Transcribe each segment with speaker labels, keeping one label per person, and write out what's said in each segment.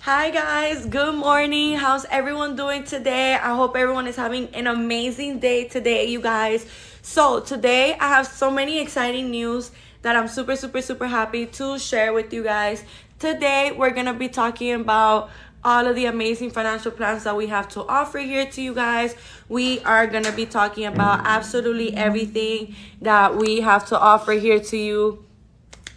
Speaker 1: Hi guys, good morning. How's everyone doing today? I hope everyone is having an amazing day today, you guys. So, today I have so many exciting news that I'm super happy to share with you guys. Today, we're going to be talking about all of the amazing financial plans that we have to offer here to you guys. We are going to be talking about absolutely everything that we have to offer here to you.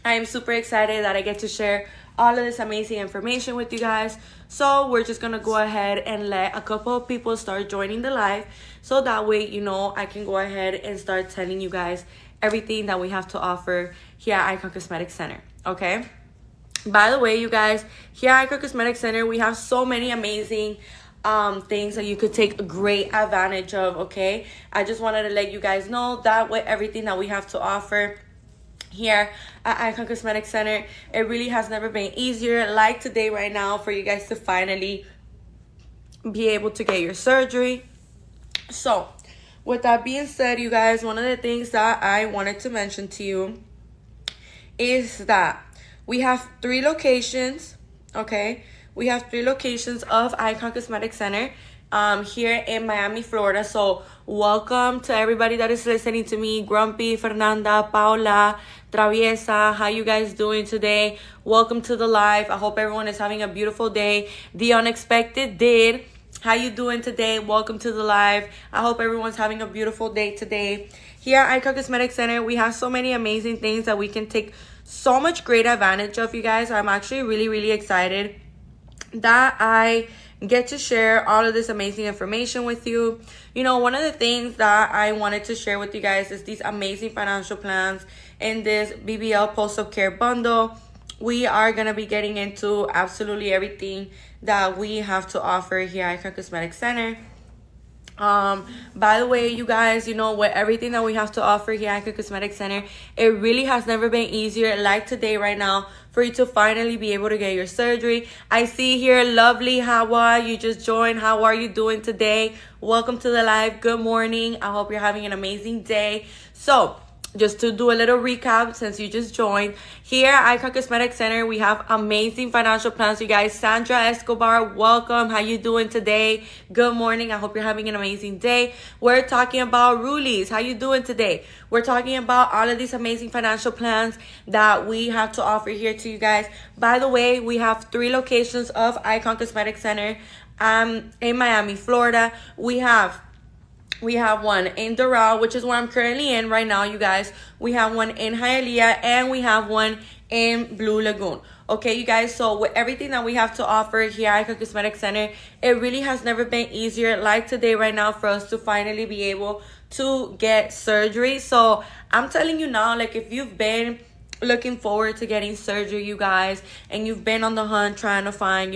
Speaker 1: I am super excited that I get to share all of this amazing information with you guys. So we're just gonna go ahead and let a couple of people start joining the live, so that way, I can go ahead and start telling you guys everything that we have to offer here at Icon Cosmetic Center. Okay, by the way, you guys, here at Icon Cosmetic Center, we have so many amazing things that you could take great advantage of. Okay, I just wanted to let you guys know that with everything that we have to offer here at Icon Cosmetic Center, it really has never been easier like today right now for you guys to finally be able to get your surgery. So with that being said, you guys, one of the things that I wanted to mention to you is that we have 3 locations. Okay, we have 3 locations of Icon Cosmetic Center here in Miami, Florida. So welcome to everybody that is listening to me. Grumpy, Fernanda, Paula, Traviesa, how you guys doing today? Welcome to the live. I hope everyone is having a beautiful day. The Unexpected did. How you doing today? Welcome to the live. I hope everyone's having a beautiful day today. Here at Icon Cosmetic Center, we have so many amazing things that we can take so much great advantage of, you guys. I'm actually really excited that I get to share all of this amazing information with you. One of the things that I wanted to share with you guys is these amazing financial plans in this BBL post-op care bundle. We are going to be getting into absolutely everything that we have to offer here at Icon Cosmetic Center. By the way, you guys, with everything that we have to offer here at Icon Cosmetic Center, it really has never been easier like today right now for you to finally be able to get your surgery. I see here lovely Hawa, you just joined. How are you doing today? Welcome to the live. Good morning. I hope you're having an amazing day. So just to do a little recap, since you just joined, here at Icon Cosmetic Center, we have amazing financial plans, you guys. Sandra Escobar, welcome. How you doing today? Good morning. I hope you're having an amazing day. We're talking about Rulies. How you doing today? We're talking about all of these amazing financial plans that we have to offer here to you guys. By the way, we have 3 locations of Icon Cosmetic Center in Miami, Florida. We have one in Doral, which is where I'm currently in right now, you guys. We have one in Hialeah, and we have one in Blue Lagoon. Okay, you guys, so with everything that we have to offer here at Icon Cosmetic Center, it really has never been easier like today right now for us to finally be able to get surgery. So I'm telling you now, like, if you've been looking forward to getting surgery, you guys, and you've been on the hunt trying to find,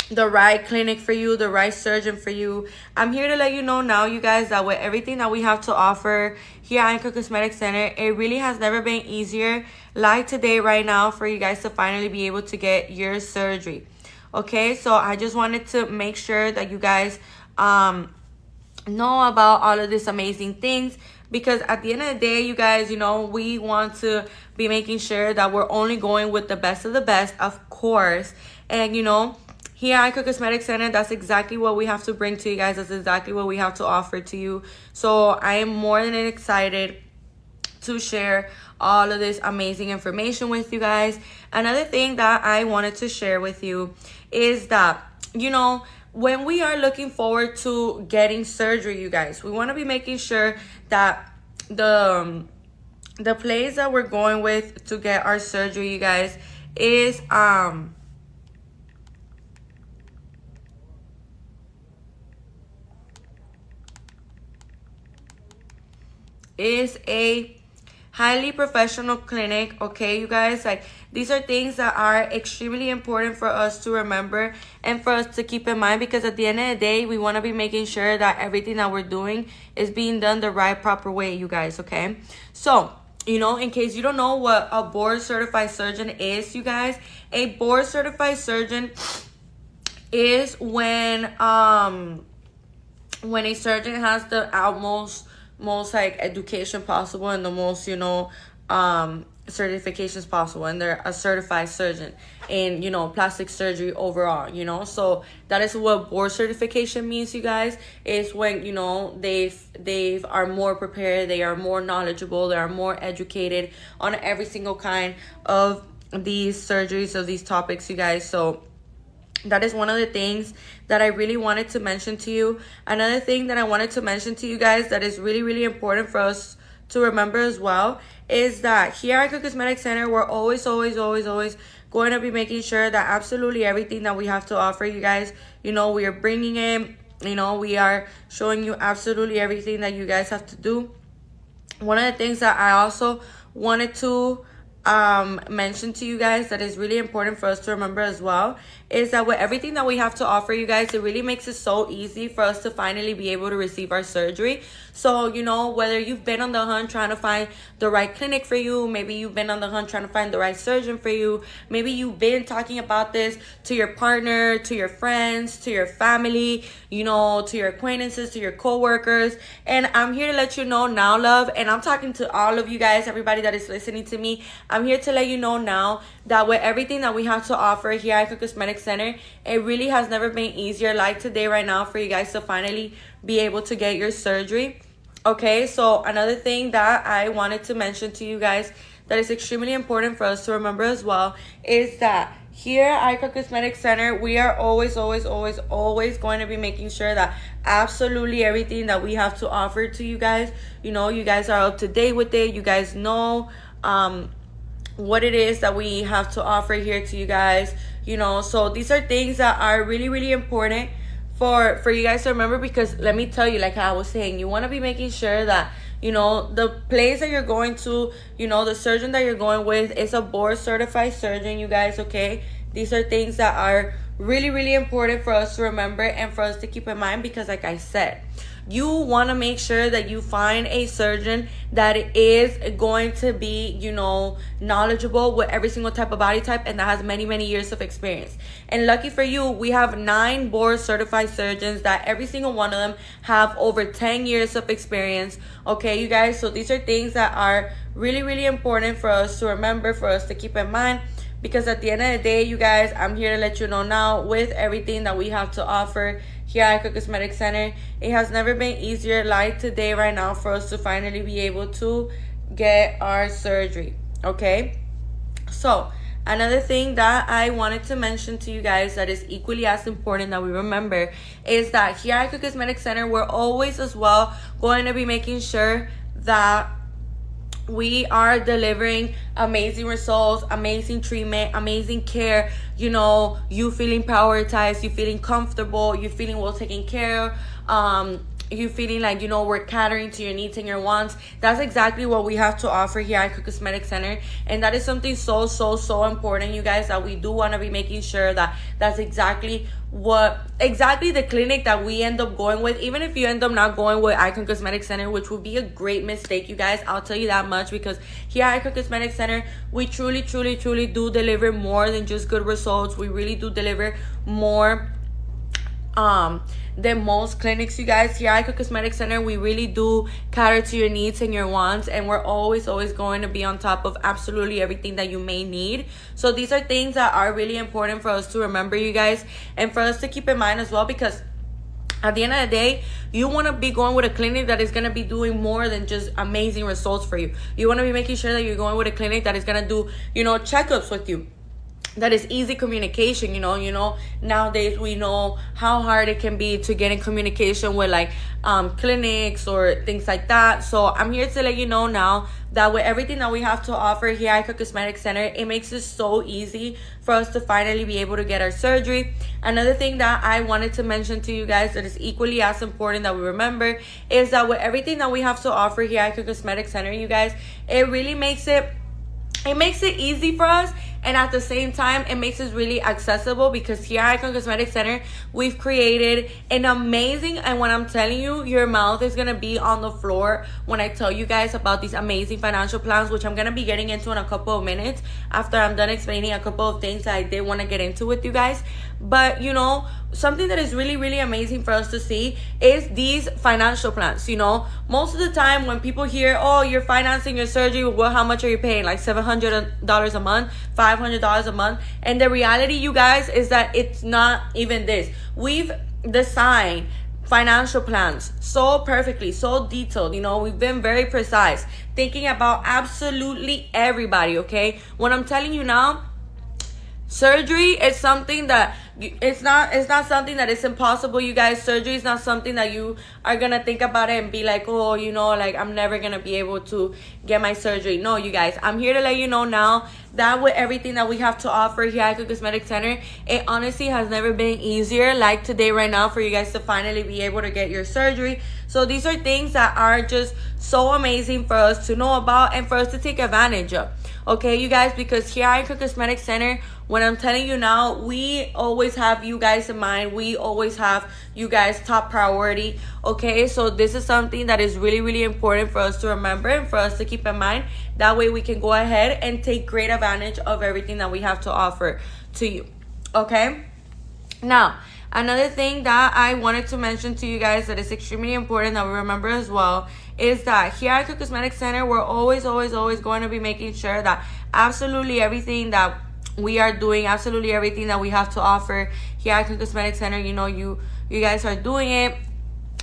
Speaker 1: the right clinic for you, the right surgeon for you, I'm here to let you know now, you guys, that with everything that we have to offer here at Icon Cosmetic Center, it really has never been easier like today right now for you guys to finally be able to get your surgery. Okay, so I just wanted to make sure that you guys know about all of these amazing things, because at the end of the day, you guys, we want to be making sure that we're only going with the best of the best, of course. And here at Icon Cosmetic Center, that's exactly what we have to bring to you guys. That's exactly what we have to offer to you. So I am more than excited to share all of this amazing information with you guys. Another thing that I wanted to share with you is that, when we are looking forward to getting surgery, you guys, we want to be making sure that the place that we're going with to get our surgery, you guys, is a highly professional clinic. Okay, you guys, like, these are things that are extremely important for us to remember and for us to keep in mind, because at the end of the day, we want to be making sure that everything that we're doing is being done the right, proper way, you guys. Okay, so in case you don't know what a board certified surgeon is, you guys, a board certified surgeon is when a surgeon has the utmost most like education possible and the most certifications possible, and they're a certified surgeon in, you know, plastic surgery overall, you know. So that is what board certification means, you guys. Is when, you know, they are more prepared, they are more knowledgeable, they are more educated on every single kind of these surgeries, of these topics, you guys. So that is one of the things that I really wanted to mention to you. Another thing that I wanted to mention to you guys that is really, really important for us to remember as well is that here at Icon Cosmetic Center, we're always going to be making sure that absolutely everything that we have to offer you guys, you know, we are bringing it, you know, we are showing you absolutely everything that you guys have to do. One of the things that I also wanted to mention to you guys that is really important for us to remember as well is that with everything that we have to offer you guys, it really makes it so easy for us to finally be able to receive our surgery. So, you know, whether you've been on the hunt trying to find the right clinic for you, maybe you've been on the hunt trying to find the right surgeon for you, maybe you've been talking about this to your partner, to your friends, to your family, you know, to your acquaintances, to your co-workers, and I'm here to let you know now, love, and I'm talking to all of you guys, everybody that is listening to me. I'm here to let you know now that with everything that we have to offer here at Icon Cosmetic Center, it really has never been easier like today right now for you guys to finally be able to get your surgery. Okay, so another thing that I wanted to mention to you guys that is extremely important for us to remember as well is that here at Icon Cosmetic Center, we are always going to be making sure that absolutely everything that we have to offer to you guys, you know, you guys are up to date with it. You guys know what it is that we have to offer here to you guys, you know. So these are things that are really important for you guys to remember, because let me tell you, like I was saying, you want to be making sure that, you know, the place that you're going to, you know, the surgeon that you're going with is a board certified surgeon, you guys. Okay, these are things that are really important for us to remember and for us to keep in mind, because like I said, you want to make sure that you find a surgeon that is going to be, you know, knowledgeable with every single type of body type and that has many years of experience. And lucky for you, we have 9 board certified surgeons that every single one of them have over 10 years of experience. Okay, you guys, so these are things that are really important for us to remember, for us to keep in mind. Because at the end of the day, you guys, I'm here to let you know now, with everything that we have to offer here at Icon Cosmetic Center, it has never been easier like today right now for us to finally be able to get our surgery. Okay, so another thing that I wanted to mention to you guys that is equally as important that we remember is that here at Icon Cosmetic Center, we're always as well going to be making sure that we are delivering amazing results, amazing treatment, amazing care. You know, you feeling prioritized, you feeling comfortable, you feeling well taken care of. You feeling like, you know, we're catering to your needs and your wants. That's exactly what we have to offer here at Cosmetic Center, and that is something so important, you guys, that we do want to be making sure that that's exactly the clinic that we end up going with. Even if you end up not going with Icon Cosmetic Center, which would be a great mistake, you guys, I'll tell you that much, because here at Icon Cosmetic Center, we truly do deliver more than just good results. We really do deliver more than most clinics, you guys. Here at Icon Cosmetic Center, we really do cater to your needs and your wants, and we're always going to be on top of absolutely everything that you may need. So these are things that are really important for us to remember, you guys, and for us to keep in mind as well, because at the end of the day, you want to be going with a clinic that is going to be doing more than just amazing results for you. You want to be making sure that you're going with a clinic that is going to do, you know, checkups with you, that is easy communication. You know, nowadays we know how hard it can be to get in communication with like clinics or things like that. So I'm here to let you know now that with everything that we have to offer here at Icon Cosmetic Center, it makes it so easy for us to finally be able to get our surgery. Another thing that I wanted to mention to you guys that is equally as important that we remember is that with everything that we have to offer here at Icon Cosmetic Center, you guys, it really makes it easy for us, and at the same time it makes it really accessible, because here at Icon Cosmetic Center we've created an amazing, and when I'm telling you, your mouth is gonna be on the floor when I tell you guys about these amazing financial plans, which I'm gonna be getting into in a couple of minutes after I'm done explaining a couple of things that I did want to get into with you guys. But you know, something that is really, really amazing for us to see is these financial plans. You know, most of the time when people hear, oh, you're financing your surgery, well, how much are you paying? Like $700 a month, $500 a month. And the reality, you guys, is that it's not even this. We've designed financial plans so perfectly, so detailed. You know, we've been very precise, thinking about absolutely everybody. Okay, what I'm telling you now, surgery is something that it's not something that is impossible, you guys. Surgery is not something that you are gonna think about it and be like, oh, you know, like I'm never gonna be able to get my surgery. No, you guys, I'm here to let you know now that with everything that we have to offer here at Icon Cosmetic Center, it honestly has never been easier like today right now for you guys to finally be able to get your surgery. So these are things that are just so amazing for us to know about and for us to take advantage of. Okay, you guys, because here at Icon Cosmetic Center, when I'm telling you now, we always have you guys in mind. We always have you guys top priority. Okay, so this is something that is really, really important for us to remember and for us to keep in mind. That way we can go ahead and take great advantage of everything that we have to offer to you. Okay, now another thing that I wanted to mention to you guys that is extremely important that we remember as well is that here at Icon Cosmetic Center, we're always going to be making sure that absolutely everything that we are doing, absolutely everything that we have to offer here at Icon Cosmetic Center, you know, you guys are doing it.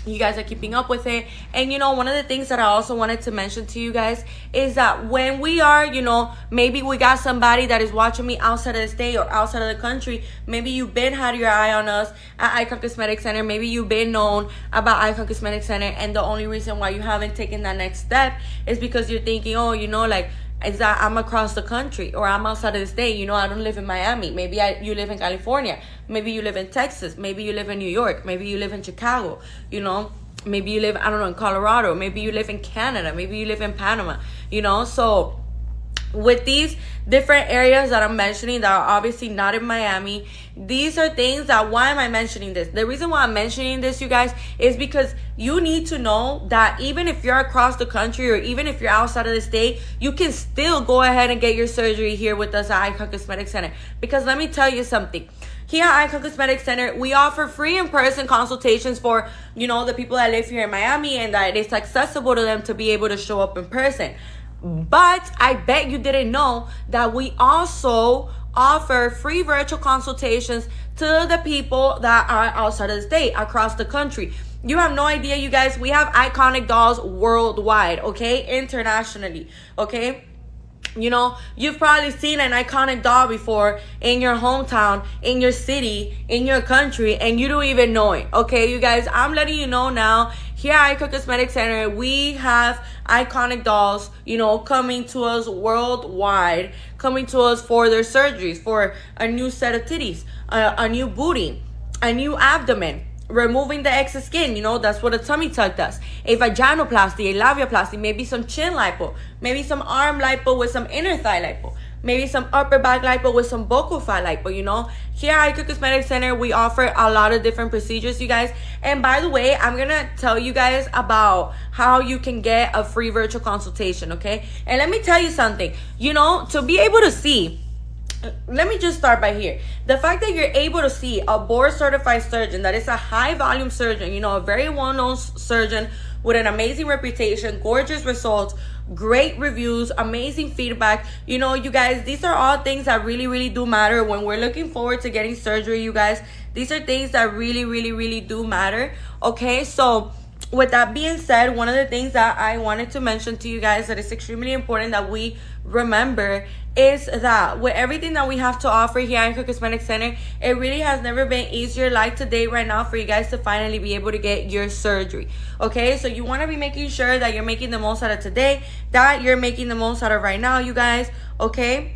Speaker 1: You guys are keeping up with it. And you know, one of the things that I also wanted to mention to you guys is that when we are, you know, maybe we got somebody that is watching me outside of the state or outside of the country. Maybe you've been had your eye on us at Icon Cosmetic Center. Maybe you've been known about Icon Cosmetic Center, and the only reason why you haven't taken that next step is because you're thinking, oh, you know, like, is that I'm across the country or I'm outside of the state. You know, I don't live in Miami. Maybe you live in California. Maybe you live in Texas. Maybe you live in New York. Maybe you live in Chicago. You know, maybe you live, I don't know, in Colorado. Maybe you live in Canada. Maybe you live in Panama. You know, so with these different areas that I'm mentioning that are obviously not in Miami, these are things that, why am I mentioning this? The reason why I'm mentioning this, you guys, is because you need to know that even if you're across the country or even if you're outside of the state, you can still go ahead and get your surgery here with us at Icon Cosmetic Center. Because let me tell you something. Here at Icon Cosmetic Center, we offer free in-person consultations for, you know, the people that live here in Miami, and that it's accessible to them to be able to show up in person. But I bet you didn't know that we also offer free virtual consultations to the people that are outside of the state, across the country. You have no idea, you guys. We have iconic dolls worldwide, okay? Internationally, okay? You know, you've probably seen an iconic doll before in your hometown, in your city, in your country, and you don't even know it. Okay, you guys, I'm letting you know now. Here at Icon Cosmetic Center, we have iconic dolls, you know, coming to us worldwide, coming to us for their surgeries, for a new set of titties, a new booty, a new abdomen, removing the excess skin. You know, that's what a tummy tuck does. A vaginoplasty, a labiaplasty, maybe some chin lipo, maybe some arm lipo with some inner thigh lipo, maybe some upper back lipo with some buccal fat lipo. You know, here at Icon Cosmetic Center, we offer a lot of different procedures, you guys. And by the way, I'm gonna tell you guys about how you can get a free virtual consultation, okay? And let me tell you something, you know, to be able to see, let me just start by here. The fact that you're able to see a board certified surgeon that is a high volume surgeon, you know, a very well-known surgeon with an amazing reputation, gorgeous results, great reviews, amazing feedback. You know, you guys, these are all things that really, really do matter when we're looking forward to getting surgery, you guys. These are things that really, really, really do matter. Okay, so with that being said, one of the things that I wanted to mention to you guys that is extremely important that we remember is that with everything that we have to offer here at Icon Cosmetic Center, it really has never been easier like today right now for you guys to finally be able to get your surgery. Okay, so you want to be making sure that you're making the most out of today, that you're making the most out of right now, you guys. Okay,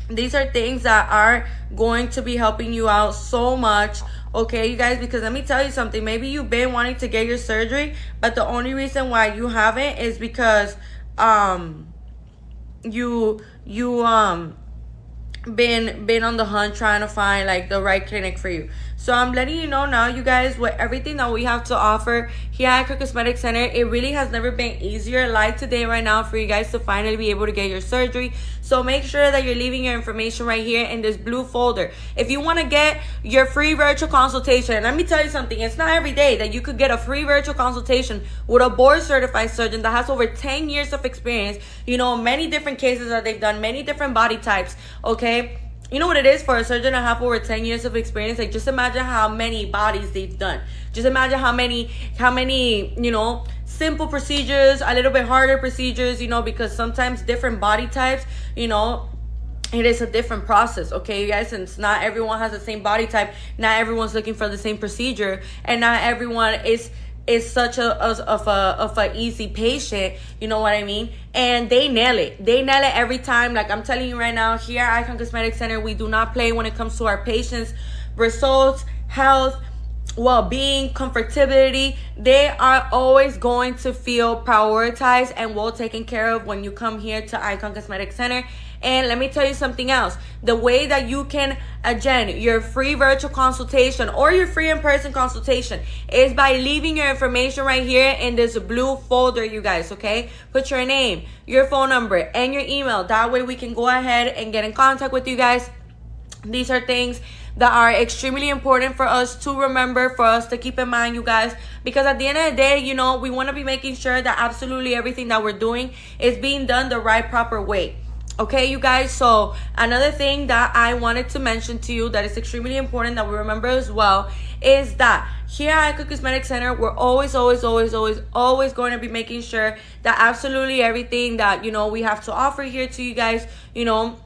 Speaker 1: these are things that are going to be helping you out so much. Okay, you guys, because let me tell you something. Maybe you've been wanting to get your surgery, but the only reason why you haven't is because you been on the hunt trying to find like the right clinic for you. So I'm letting you know now, you guys, with everything that we have to offer here at Icon Cosmetic Center, it really has never been easier like today right now for you guys to finally be able to get your surgery. So make sure that you're leaving your information right here in this blue folder. If you want to get your free virtual consultation, and let me tell you something, it's not every day that you could get a free virtual consultation with a board certified surgeon that has over 10 years of experience, you know, many different cases that they've done, many different body types, okay? You know what it is for a surgeon to have over 10 years of experience? Like, just imagine how many bodies they've done. Just imagine how many, you know, simple procedures, a little bit harder procedures, you know, because sometimes different body types, you know, it is a different process, okay, you guys? Since not everyone has the same body type, not everyone's looking for the same procedure, and not everyone is such a easy patient, you know what I mean? And they nail it every time. Like, I'm telling you right now, here at Icon Cosmetic Center, we do not play when it comes to our patients' results, health, well-being, comfortability. They are always going to feel prioritized and well taken care of when you come here to Icon Cosmetic Center. And let me tell you something else. The way that you can agenda your free virtual consultation or your free in-person consultation is by leaving your information right here in this blue folder, you guys, okay? Put your name, your phone number, and your email. That way we can go ahead and get in contact with you guys. These are things that are extremely important for us to remember, for us to keep in mind, you guys, because at the end of the day, you know, we want to be making sure that absolutely everything that we're doing is being done the right, proper way. Okay, you guys, so another thing that I wanted to mention to you that is extremely important that we remember as well is that here at Icon Cosmetic Center, we're always going to be making sure that absolutely everything that, you know, we have to offer here to you guys, you know,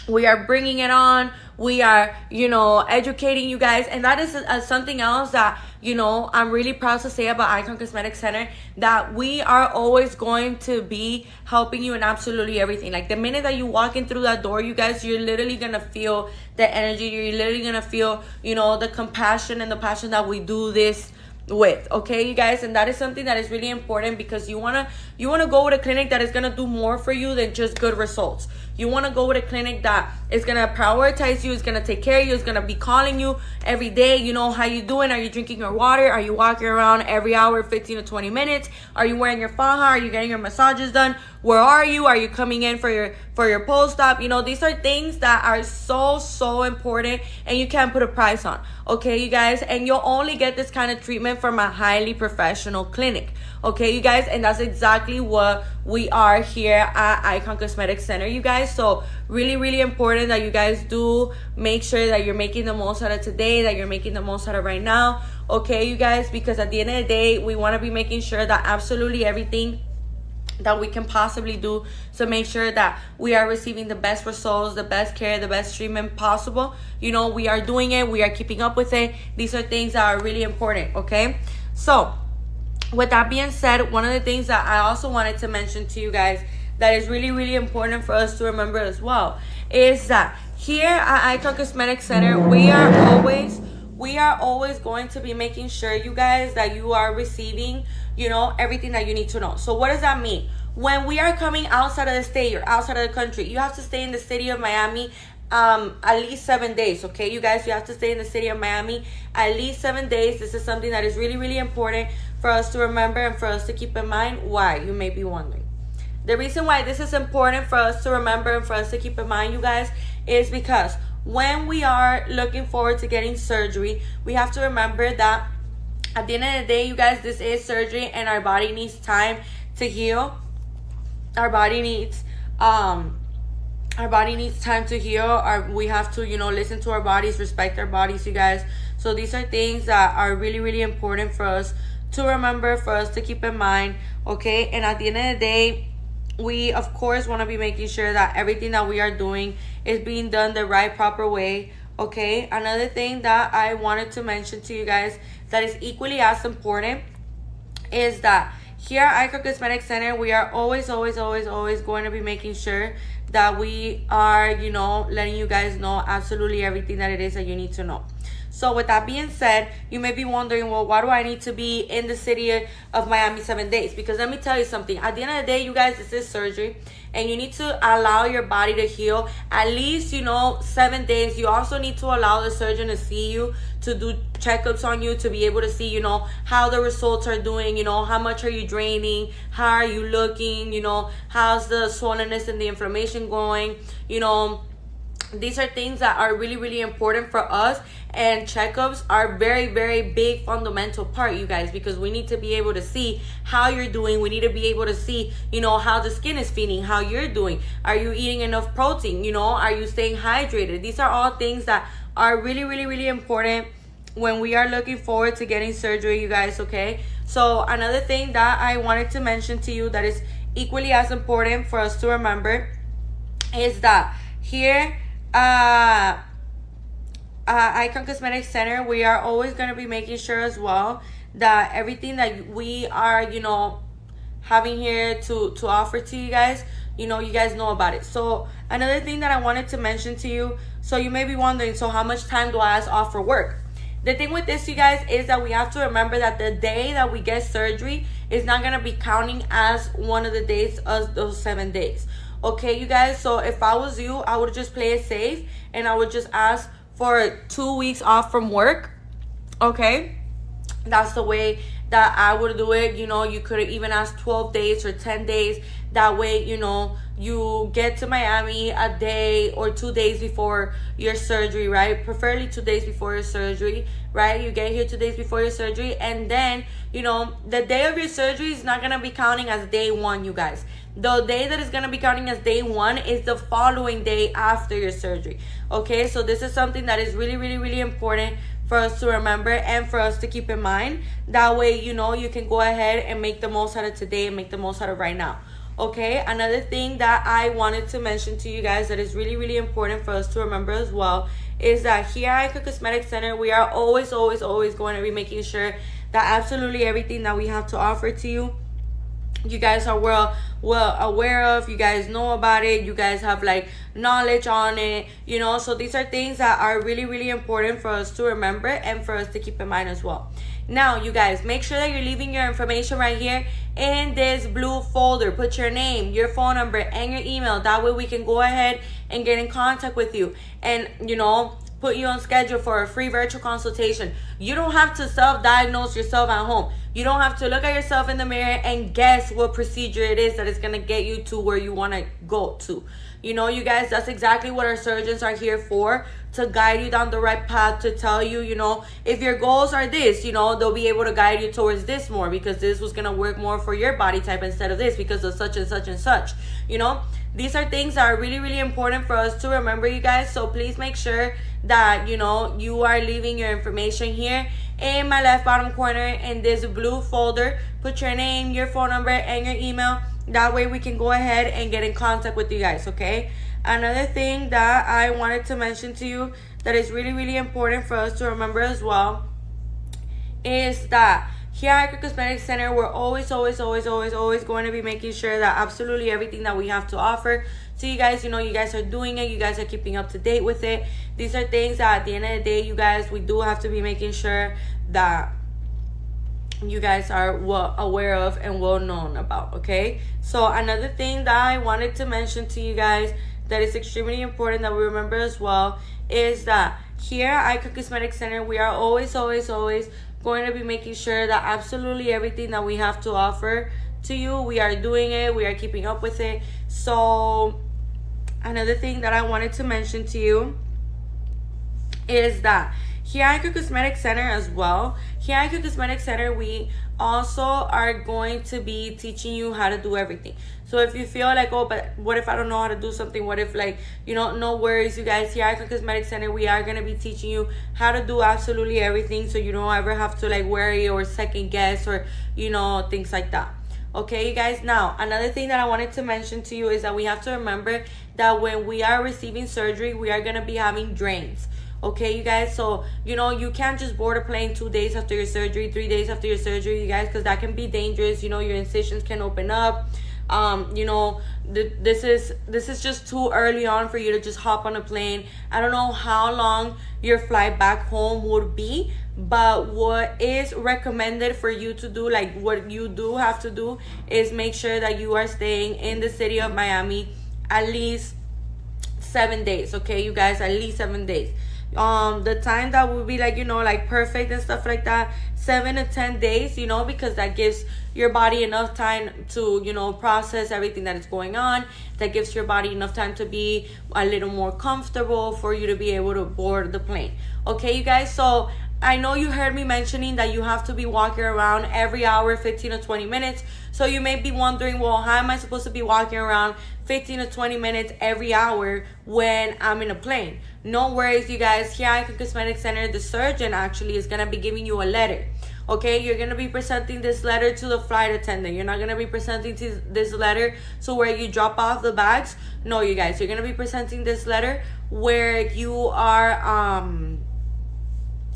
Speaker 1: we are bringing it on. We are, you know, educating you guys. And that is something else that, you know, I'm really proud to say about Icon Cosmetic Center, that we are always going to be helping you in absolutely everything. Like, the minute that you walk in through that door, you guys, you're literally going to feel the energy. You're literally going to feel, you know, the compassion and the passion that we do this with, okay, you guys? And that is something that is really important, because you want to go with a clinic that is going to do more for you than just good results. You want to go with a clinic that is going to prioritize you, is going to take care of you, is going to be calling you every day, you know, how you doing? Are you drinking your water? Are you walking around every hour, 15 to 20 minutes? Are you wearing your faja? Are you getting your massages done? Where are you? Are you coming in for your post-op? You know, these are things that are so important, and you can't put a price on, okay, you guys? And you'll only get this kind of treatment from a highly professional clinic, okay, you guys? And that's exactly what we are here at Icon Cosmetic Center, you guys. So really important that you guys do make sure that you're making the most out of today, that you're making the most out of right now, okay, you guys? Because at the end of the day, we want to be making sure that absolutely everything that we can possibly do to make sure that we are receiving the best results, the best care, the best treatment possible. You know, we are doing it, we are keeping up with it. These are things that are really important, okay? So with that being said, one of the things that I also wanted to mention to you guys that is really important for us to remember as well is that here at Icon Cosmetic Center, we are always going to be making sure, you guys, that you are receiving, you know, everything that you need to know. So what does that mean? When we are coming outside of the state or outside of the country, you have to stay in the city of Miami at least 7 days, okay, you guys? You have to stay in the city of Miami at least 7 days. This is something that is really important for us to remember and for us to keep in mind. Why, you may be wondering. The reason why this is important for us to remember and for us to keep in mind, you guys, is because when we are looking forward to getting surgery, we have to remember that at the end of the day, you guys, this is surgery, and our body needs time to heal. Our body needs time to heal. We have to, you know, listen to our bodies, respect our bodies, you guys. So these are things that are really important for us to remember, for us to keep in mind, okay? And at the end of the day, we of course want to be making sure that everything that we are doing is being done the right, proper way, okay? Another thing that I wanted to mention to you guys that is equally as important is that here at Icon Cosmetic Center, we are always going to be making sure that we are, you know, letting you guys know absolutely everything that it is that you need to know. So with that being said, you may be wondering, well, why do I need to be in the city of Miami 7 days? Because let me tell you something. At the end of the day, you guys, this is surgery. And you need to allow your body to heal at least, 7 days. You also need to allow the surgeon to see you, to do checkups on you, to be able to see, how the results are doing, how much are you draining, how are you looking, how's the swollenness and the inflammation going, These are things that are really, really important for us, and checkups are very, very big fundamental part, you guys, because we need to be able to see how you're doing. We need to be able to see, how the skin is feeling, how you're doing. Are you eating enough protein? Are you staying hydrated? These are all things that are really, really, really important when we are looking forward to getting surgery, you guys, okay? So another thing that I wanted to mention to you that is equally as important for us to remember is that here, Icon Cosmetic Center, we are always going to be making sure as well that everything that we are, having here to offer to you guys, you guys know about it. So another thing that I wanted to mention to you, so you may be wondering, so how much time do I off for work? The thing with this, you guys, is that we have to remember that the day that we get surgery is not going to be counting as one of the days of those 7 days. Okay, you guys, so if I was you, I would just play it safe and I would just ask for 2 weeks off from work. Okay, that's the way that I would do it. You could even ask 12 days or 10 days. That way, you get to Miami a day or 2 days before your surgery, right? Preferably 2 days before your surgery, right? You get here 2 days before your surgery, and then, the day of your surgery is not going to be counting as day one, you guys. The day that is going to be counting as day one is the following day after your surgery. Okay, so this is something that is really, really, really important for us to remember and for us to keep in mind. That way, you can go ahead and make the most out of today and make the most out of right now. Okay, another thing that I wanted to mention to you guys that is really, really important for us to remember as well is that here at Icon Cosmetic Center, we are always, always, always going to be making sure that absolutely everything that we have to offer to you, you guys are well aware of, you guys know about it, you guys have knowledge on it, so these are things that are really, really important for us to remember and for us to keep in mind as well. Now, you guys, make sure that you're leaving your information right here in this blue folder. Put your name, your phone number, and your email. That way we can go ahead and get in contact with you and, put you on schedule for a free virtual consultation. You don't have to self-diagnose yourself at home. You don't have to look at yourself in the mirror and guess what procedure it is that is going to get you to where you want to go to. You guys, that's exactly what our surgeons are here for, to guide you down the right path, to tell you, if your goals are this, they'll be able to guide you towards this more because this was going to work more for your body type instead of this because of such and such and such. These are things that are really, really important for us to remember, you guys. So please make sure that, you are leaving your information here in my left bottom corner in this blue folder. Put your name, your phone number, and your email. That way we can go ahead and get in contact with you guys, okay? Another thing that I wanted to mention to you that is really, really important for us to remember as well is that here at Icon Cosmetic Center, we're always, always, always, always, always going to be making sure that absolutely everything that we have to offer to you guys, you guys are doing it. You guys are keeping up to date with it. These are things that at the end of the day, you guys, we do have to be making sure that you guys are well aware of and well known about, okay? So another thing that I wanted to mention to you guys that is extremely important that we remember as well is that here at Icon Cosmetic Center, we are always, always, always going to be making sure that absolutely everything that we have to offer to you, we are doing it, we are keeping up with it. So another thing that I wanted to mention to you is that here at Icon Cosmetic Center as well, here at Icon Cosmetic Center, we also are going to be teaching you how to do everything. So if you feel like, oh, but what if I don't know how to do something? What if no worries, you guys. Here at Icon Cosmetic Center, we are going to be teaching you how to do absolutely everything, so you don't ever have to worry or second guess or, things like that. Okay, you guys. Now, another thing that I wanted to mention to you is that we have to remember that when we are receiving surgery, we are going to be having drains. Okay, you guys, so you can't just board a plane 2 days after your surgery, 3 days after your surgery, you guys, because that can be dangerous. Your incisions can open up, You know, this is just too early on for you to just hop on a plane. I don't know how long your flight back home would be, but what is recommended for you to do, like what you do have to do, is make sure that you are staying in the city of Miami at least 7 days. Okay, you guys, at least 7 days. The time that would be, like, you know, like perfect and stuff like that, 7 to 10 days, you know, because that gives your body enough time to, you know, process everything that is going on. That gives your body enough time to be a little more comfortable for you to be able to board the plane. Okay, you guys, so I know you heard me mentioning that you have to be walking around every hour, 15 to 20 minutes. So you may be wondering, well, how am I supposed to be walking around 15 to 20 minutes every hour when I'm in a plane? No worries, you guys. Here at Icon Cosmetic Center, the surgeon actually is going to be giving you a letter. Okay, you're going to be presenting this letter to the flight attendant. You're not going to be presenting this letter to where you drop off the bags. No, you guys, you're going to be presenting this letter where you are,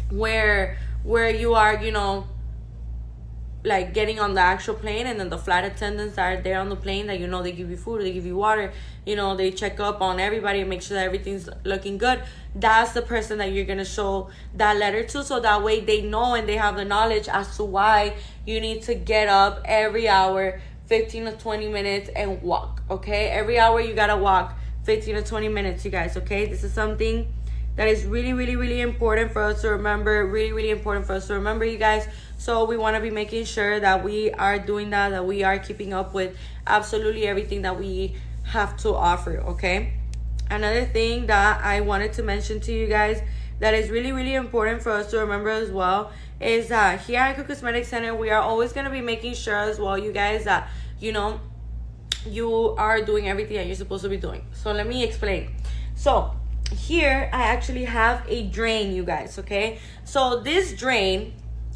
Speaker 1: where you are, you know, like getting on the actual plane, and then the flight attendants are there on the plane, that, you know, they give you food, they give you water, you know, they check up on everybody and make sure that everything's looking good. That's the person that you're gonna show that letter to, so that way they know and they have the knowledge as to why you need to get up every hour 15 to 20 minutes and walk. Okay, every hour you gotta walk 15 to 20 minutes, you guys. Okay, this is something that is really, really, really important for us to remember. Really, really important for us to remember, you guys. So we want to be making sure that we are doing that we are keeping up with absolutely everything that we have to offer, okay? Another thing that I wanted to mention to you guys that is really, really important for us to remember as well is that here at Icon Cosmetic Center, we are always going to be making sure as well, you guys, that, you know, you are doing everything that you're supposed to be doing. So let me explain. So here I actually have a drain, you guys, okay? So this drain,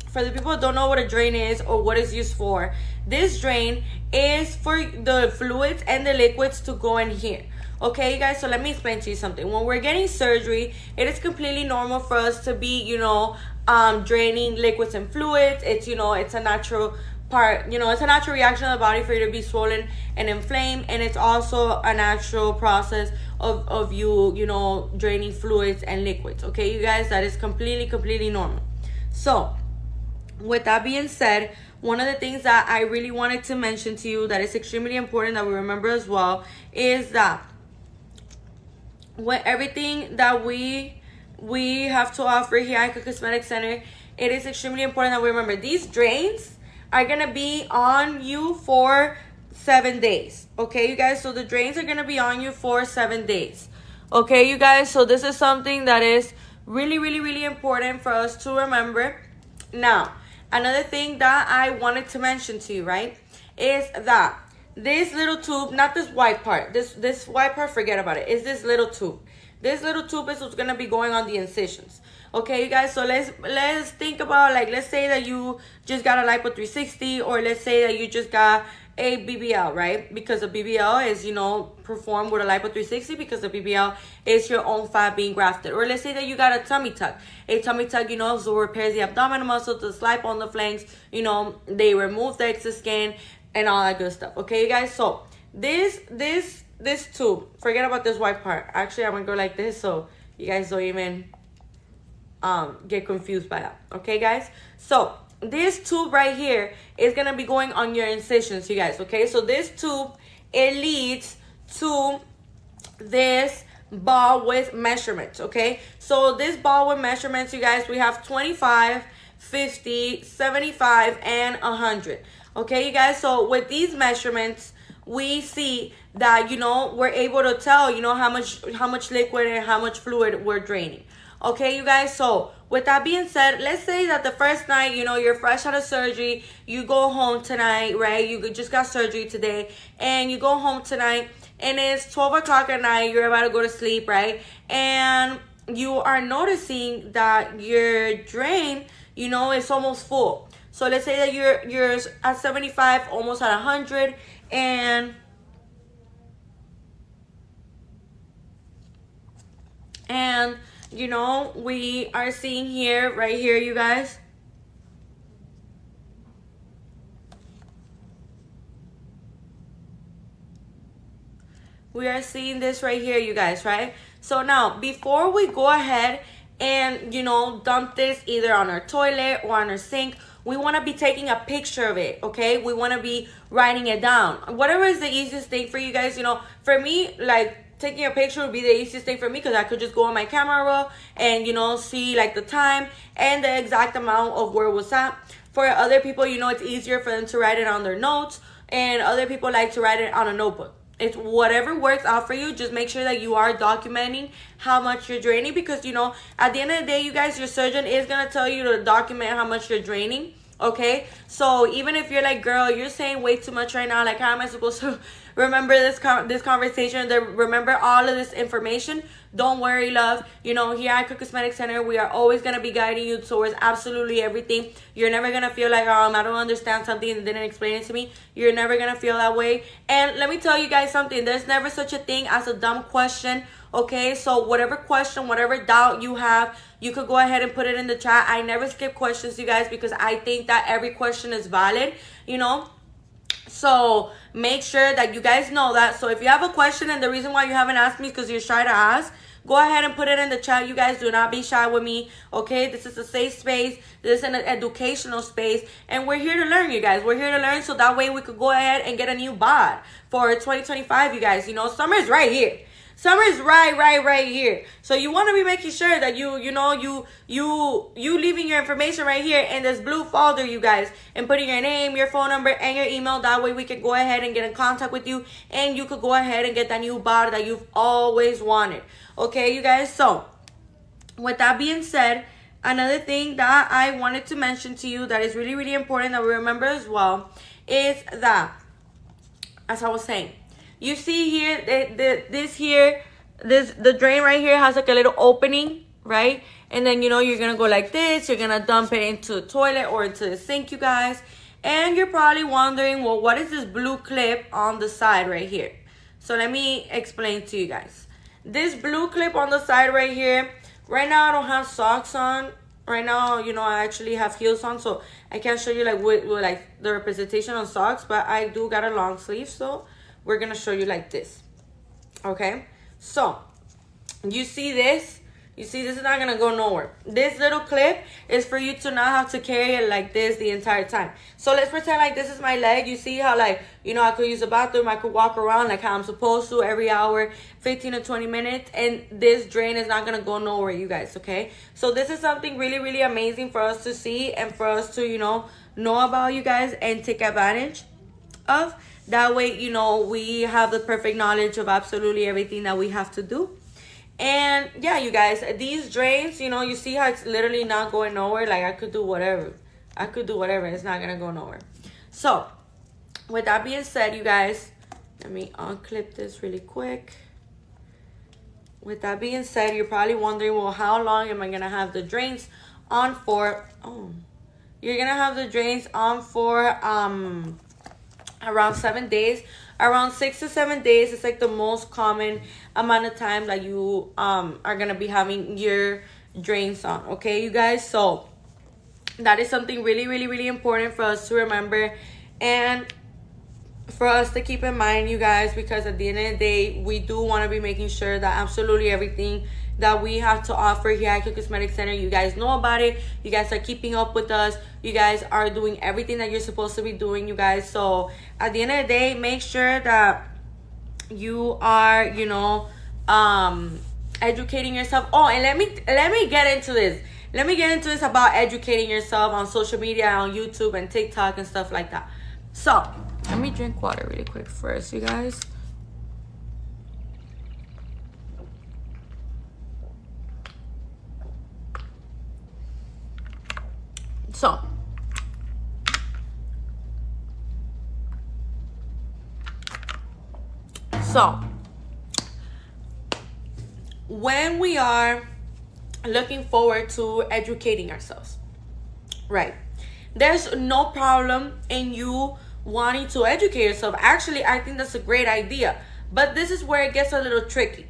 Speaker 1: for the people who don't know what a drain is or what it's used for, this drain is for the fluids and the liquids to go in here. Okay, you guys, so let me explain to you something. When we're getting surgery, it is completely normal for us to be, you know, draining liquids and fluids. It's, you know, it's a natural part, you know, it's a natural reaction of the body for you to be swollen and inflamed, and it's also a natural process of you, you know, draining fluids and liquids. Okay, you guys, that is completely normal. So with that being said, one of the things that I really wanted to mention to you that is extremely important that we remember as well is that when everything that we have to offer here at Icon Cosmetic Center, it is extremely important that we remember these drains are gonna be on you for 7 days. Okay, you guys, so the drains are gonna be on you for 7 days. Okay, you guys, so this is something that is really important for us to remember. Now, another thing that I wanted to mention to you, right, is that this little tube, not this white part, this white part, forget about it, is this little tube. This little tube is what's gonna be going on the incisions. Okay, you guys, so let's think about, like, let's say that you just got a Lipo 360, or let's say that you just got a BBL, right? Because a BBL is, you know, performed with a Lipo 360 because the BBL is your own fat being grafted. Or let's say that you got a tummy tuck. A tummy tuck, you know, so repairs the abdominal muscle, the lipo on the flanks, you know, they remove the excess skin and all that good stuff. Okay, you guys, so this tube, forget about this white part. Actually, I'm gonna go like this so you guys don't even get confused by that. Okay, guys, so this tube right here is gonna be going on your incisions, you guys. Okay, so this tube, it leads to this ball with measurements. Okay, so this ball with measurements, you guys, we have 25, 50, 75, and 100. Okay, you guys, so with these measurements, we see that, you know, we're able to tell, you know, how much liquid and how much fluid we're draining. Okay, you guys, so with that being said, let's say that the first night, you know, you're fresh out of surgery, you go home tonight, right? You just got surgery today, and you go home tonight, and it's 12 o'clock at night, you're about to go to sleep, right? And you are noticing that your drain, you know, is almost full. So let's say that you're at 75, almost at 100, and you know, we are seeing here, right here, you guys, We are seeing this right here, you guys, right? So now, before we go ahead and, you know, dump this either on our toilet or on our sink, we want to be taking a picture of it, okay? We want to be writing it down. Whatever is the easiest thing for you guys, you know. For me, like, taking a picture would be the easiest thing for me because I could just go on my camera roll and, you know, see, like, the time and the exact amount of where it was at. For other people, you know, it's easier for them to write it on their notes, and other people like to write it on a notebook. It's whatever works out for you. Just make sure that you are documenting how much you're draining, because, you know, at the end of the day, you guys, your surgeon is going to tell you to document how much you're draining, okay? So even if you're like, girl, you're saying way too much right now, like, how am I supposed to remember this conversation, remember all of this information? Don't worry, love. You know, here at Icon Cosmetic Center, we are always going to be guiding you towards absolutely everything. You're never going to feel like, I don't understand something and didn't explain it to me. You're never going to feel that way. And let me tell you guys something. There's never such a thing as a dumb question, okay? So whatever question, whatever doubt you have, you could go ahead and put it in the chat. I never skip questions, you guys, because I think that every question is valid, you know? So make sure that you guys know that. So if you have a question and the reason why you haven't asked me is because you're shy to ask, go ahead and put it in the chat. You guys, do not be shy with me, okay? This is a safe space. This is an educational space. And we're here to learn, you guys. We're here to learn so that way we could go ahead and get a new bod for 2025, you guys. You know, summer is right here. Summer is right here. So you want to be making sure that you leaving your information right here in this blue folder, you guys, and putting your name, your phone number, and your email. That way we can go ahead and get in contact with you, and you could go ahead and get that new bod that you've always wanted. Okay, you guys? So with that being said, another thing that I wanted to mention to you that is really, really important that we remember as well is that, as I was saying, you see here, the drain right here has like a little opening, right? And then, you know, you're going to go like this. You're going to dump it into the toilet or into the sink, you guys. And you're probably wondering, well, what is this blue clip on the side right here? So let me explain to you guys. This blue clip on the side right here, right now I don't have socks on. Right now, you know, I actually have heels on, so I can't show you like with like the representation on socks, but I do got a long sleeve, so we're gonna show you like this. Okay, so you see this this is not gonna go nowhere. This little clip is for you to not have to carry it like this the entire time. So let's pretend like this is my leg. You see how, like, you know, I could use the bathroom, I could walk around like how I'm supposed to every hour, 15 to 20 minutes, and this drain is not gonna go nowhere, you guys. Okay, so this is something really, really amazing for us to see and for us to, you know about, you guys, and take advantage of. That way, you know, we have the perfect knowledge of absolutely everything that we have to do. And yeah, you guys, these drains, you know, you see how it's literally not going nowhere. Like, I could do whatever. It's not gonna go nowhere. So with that being said, you guys, let me unclip this really quick. With that being said, you're probably wondering, well, how long am I gonna have the drains on for? You're gonna have the drains on for around 7 days. Around 6 to 7 days is like the most common amount of time that you are gonna be having your drains on, okay, you guys? So that is something really, really, really important for us to remember and for us to keep in mind, you guys, because at the end of the day, we do want to be making sure that absolutely everything that we have to offer here at Icon Cosmetic Center, you guys know about it. You guys are keeping up with us. You guys are doing everything that you're supposed to be doing, you guys. So at the end of the day, make sure that you are, you know, educating yourself. Oh, and let me get into this. Let me get into this about educating yourself on social media, on YouTube and TikTok and stuff like that. So let me drink water really quick first, you guys. So when we are looking forward to educating ourselves, right, there's no problem in you wanting to educate yourself. Actually, I think that's a great idea, but this is where it gets a little tricky.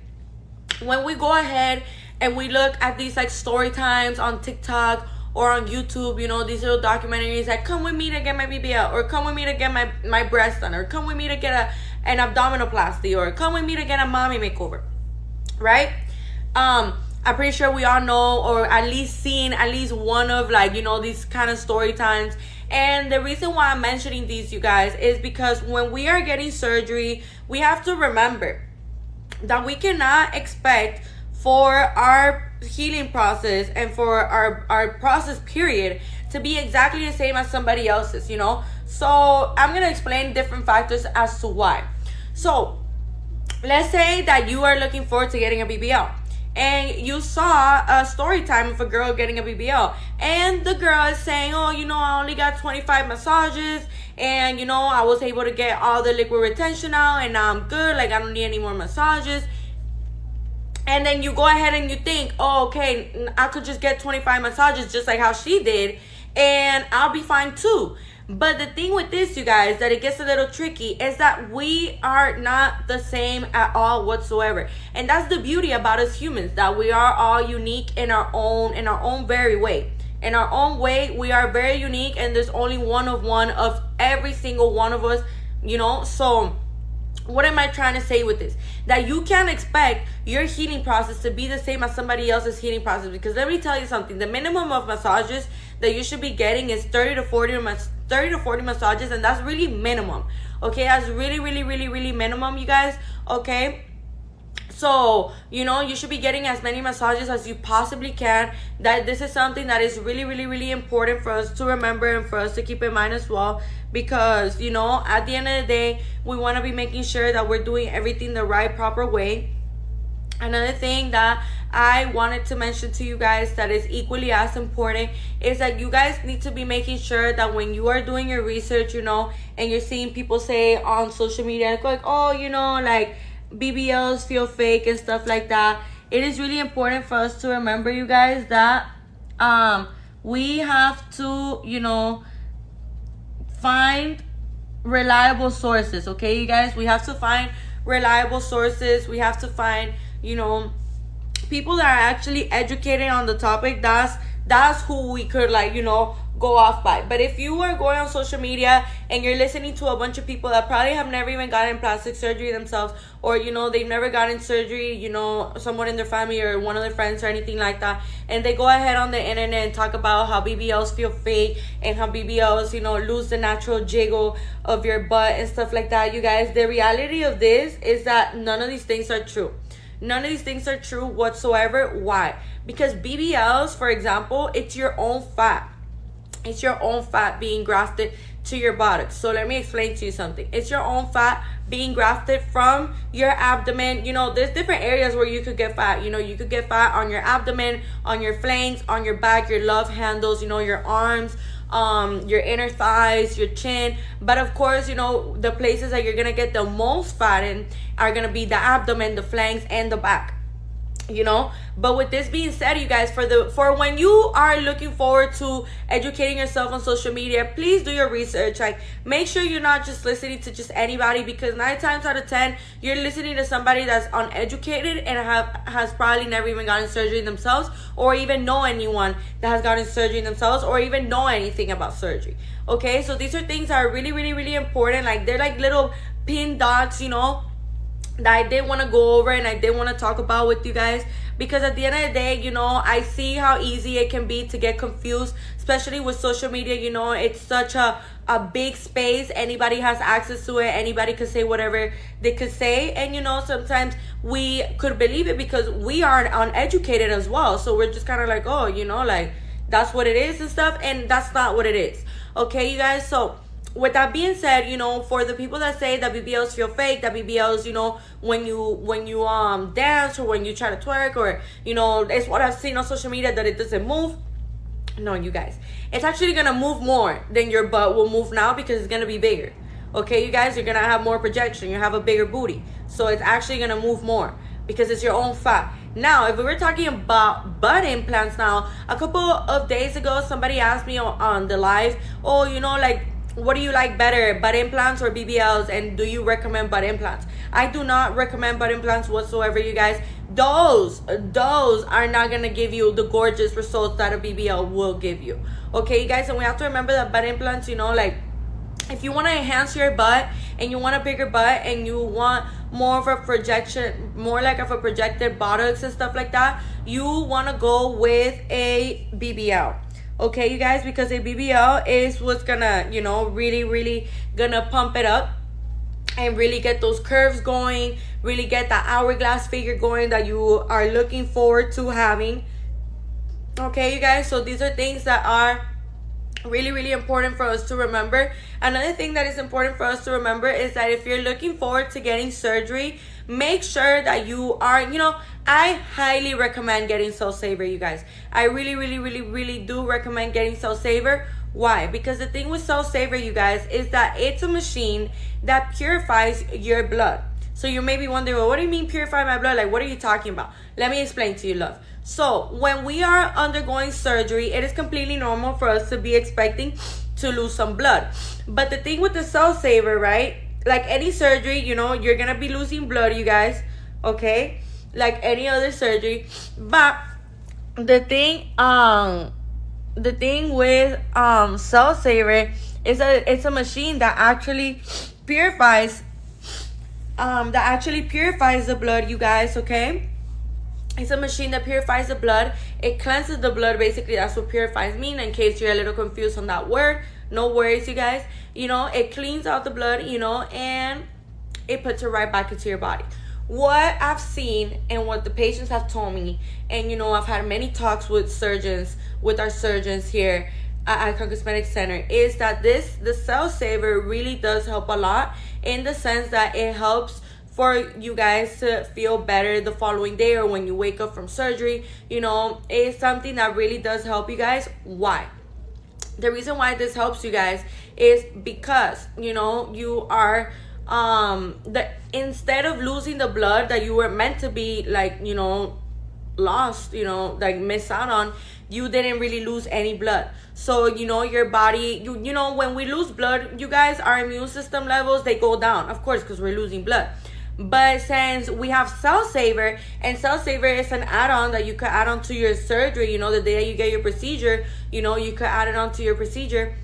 Speaker 1: When we go ahead and we look at these like story times on TikTok or on YouTube, you know, these little documentaries like, come with me to get my BBL, or come with me to get my breast done, or come with me to get an abdominoplasty, or come with me to get a mommy makeover, right? I'm pretty sure we all know, or at least seen at least one of, like, you know, these kind of story times. And the reason why I'm mentioning these, you guys, is because when we are getting surgery, we have to remember that we cannot expect for our healing process and for our process period to be exactly the same as somebody else's, you know. So I'm gonna explain different factors as to why. So let's say that you are looking forward to getting a BBL, and you saw a story time of a girl getting a BBL, and the girl is saying, oh, you know, I only got 25 massages, and, you know, I was able to get all the liquid retention out, and now I'm good, like, I don't need any more massages. And then you go ahead and you think, oh, okay, I could just get 25 massages just like how she did, and I'll be fine too. But the thing with this, you guys, that it gets a little tricky, is that we are not the same at all whatsoever. And that's the beauty about us humans, that we are all unique in our own very way. In our own way, we are very unique, and there's only one of every single one of us, you know. So what am I trying to say with this? That you can't expect your healing process to be the same as somebody else's healing process. Because let me tell you something. The minimum of massages that you should be getting is 30 to 40 massages. And that's really minimum. Okay? That's really, really, really, really minimum, you guys. Okay? So, you know, you should be getting as many massages as you possibly can. That this is something that is really, really, really important for us to remember and for us to keep in mind as well. Because, you know, at the end of the day, we want to be making sure that we're doing everything the right, proper way. Another thing that I wanted to mention to you guys that is equally as important is that you guys need to be making sure that when you are doing your research, you know, and you're seeing people say on social media, like, oh, you know, like, BBLs feel fake and stuff like that. It is really important for us to remember, you guys, that we have to, you know, find reliable sources. Okay, you guys, we have to find reliable sources. We have to find, you know, people that are actually educated on the topic. That's who we could, like, you know, go off by. But if you are going on social media and you're listening to a bunch of people that probably have never even gotten plastic surgery themselves, or, you know, they've never gotten surgery, you know, someone in their family or one of their friends or anything like that, and they go ahead on the internet and talk about how BBLs feel fake and how BBLs, you know, lose the natural jiggle of your butt and stuff like that, you guys, the reality of this is that none of these things are true. None of these things are true whatsoever. Why? Because BBLs, for example, it's your own fat. It's your own fat being grafted to your buttocks. So let me explain to you something. It's your own fat being grafted from your abdomen. You know, there's different areas where you could get fat. You know, you could get fat on your abdomen, on your flanks, on your back, your love handles, you know, your arms, your inner thighs, your chin. But of course, you know, the places that you're gonna get the most fat in are gonna be the abdomen, the flanks, and the back. You know, but with this being said, you guys, for when you are looking forward to educating yourself on social media, please do your research. Like, make sure you're not just listening to just anybody, because 9 times out of 10 you're listening to somebody that's uneducated and has probably never even gotten surgery themselves, or even know anyone that has gotten surgery themselves, or even know anything about surgery. Okay, so these are things that are really, really, really important. Like, they're like little pin dots, you know, that I did want to go over and I did want to talk about with you guys, because at the end of the day, you know, I see how easy it can be to get confused, especially with social media. You know, it's such a big space. Anybody has access to it. Anybody could say whatever they could say, and, you know, sometimes we could believe it because we are uneducated as well. So we're just kind of like, oh, you know, like, that's what it is and stuff, and that's not what it is. Okay, you guys. So with that being said, you know, for the people that say that BBLs feel fake, that BBLs, you know, when you dance, or when you try to twerk, or, you know, it's what I've seen on social media, that it doesn't move. No, you guys, it's actually gonna move more than your butt will move now, because it's gonna be bigger. Okay, you guys, you're gonna have more projection, you have a bigger booty, so it's actually gonna move more because it's your own fat. Now, if we were talking about butt implants, now, a couple of days ago, somebody asked me on the live, oh, you know, like, what do you like better, butt implants or BBLs, and do you recommend butt implants? I do not recommend butt implants whatsoever, you guys. Those are not gonna give you the gorgeous results that a BBL will give you. Okay, you guys, and we have to remember that butt implants, you know, like, if you want to enhance your butt and you want a bigger butt and you want more of a projection, more like of a projected buttocks and stuff like that, you want to go with a BBL. Okay, you guys, because a BBL is what's gonna, you know, really gonna pump it up and really get those curves going, really get that hourglass figure going that you are looking forward to having. Okay, you guys, so these are things that are really important for us to remember. Another thing that is important for us to remember is that if you're looking forward to getting surgery, make sure that you are, you know, I highly recommend getting Cell Saver, you guys. I really do recommend getting Cell Saver. Why? Because the thing with Cell Saver, you guys, is that it's a machine that purifies your blood. So you may be wondering, well, what do you mean purify my blood? Like, what are you talking about? Let me explain to you, love. So when we are undergoing surgery, it is completely normal for us to be expecting to lose some blood. But the thing with the Cell Saver, right? Like any surgery, you know, you're gonna be losing blood, you guys. Okay? Like any other surgery. But the thing with Cell Saver is that it's a machine that actually purifies the blood, you guys. Okay, it's a machine that purifies the blood. It cleanses the blood, basically. That's what purifies mean, in case you're a little confused on that word. No worries, you guys. You know, it cleans out the blood, you know, and it puts it right back into your body. What I've seen and what the patients have told me, and you know, I've had many talks with our surgeons here at Icon Cosmetic Center, is that the Cell Saver really does help a lot, in the sense that it helps for you guys to feel better the following day or when you wake up from surgery. You know, it's something that really does help you guys. Why? The reason why this helps you guys is because, you know, you are instead of losing the blood that you were meant to be, like, you know, lost, you know, like miss out on, you didn't really lose any blood. So, you know, your body, you know, when we lose blood, you guys, our immune system levels, they go down, of course, because we're losing blood. But since we have Cell Saver, and Cell Saver is an add-on that you could add on to your surgery, you know, the day you get your procedure, you know, you could add it on to your procedure.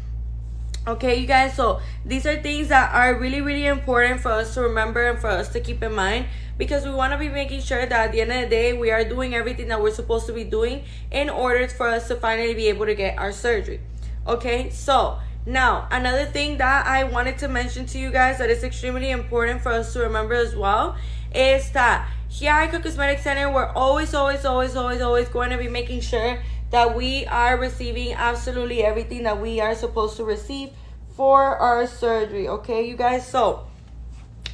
Speaker 1: Okay, you guys, so these are things that are really important for us to remember and for us to keep in mind, because we want to be making sure that at the end of the day, we are doing everything that we're supposed to be doing in order for us to finally be able to get our surgery. Okay, so now another thing that I wanted to mention to you guys that is extremely important for us to remember as well is that here at Icon Cosmetic Center, we're always going to be making sure that we are receiving absolutely everything that we are supposed to receive for our surgery. Okay, you guys, so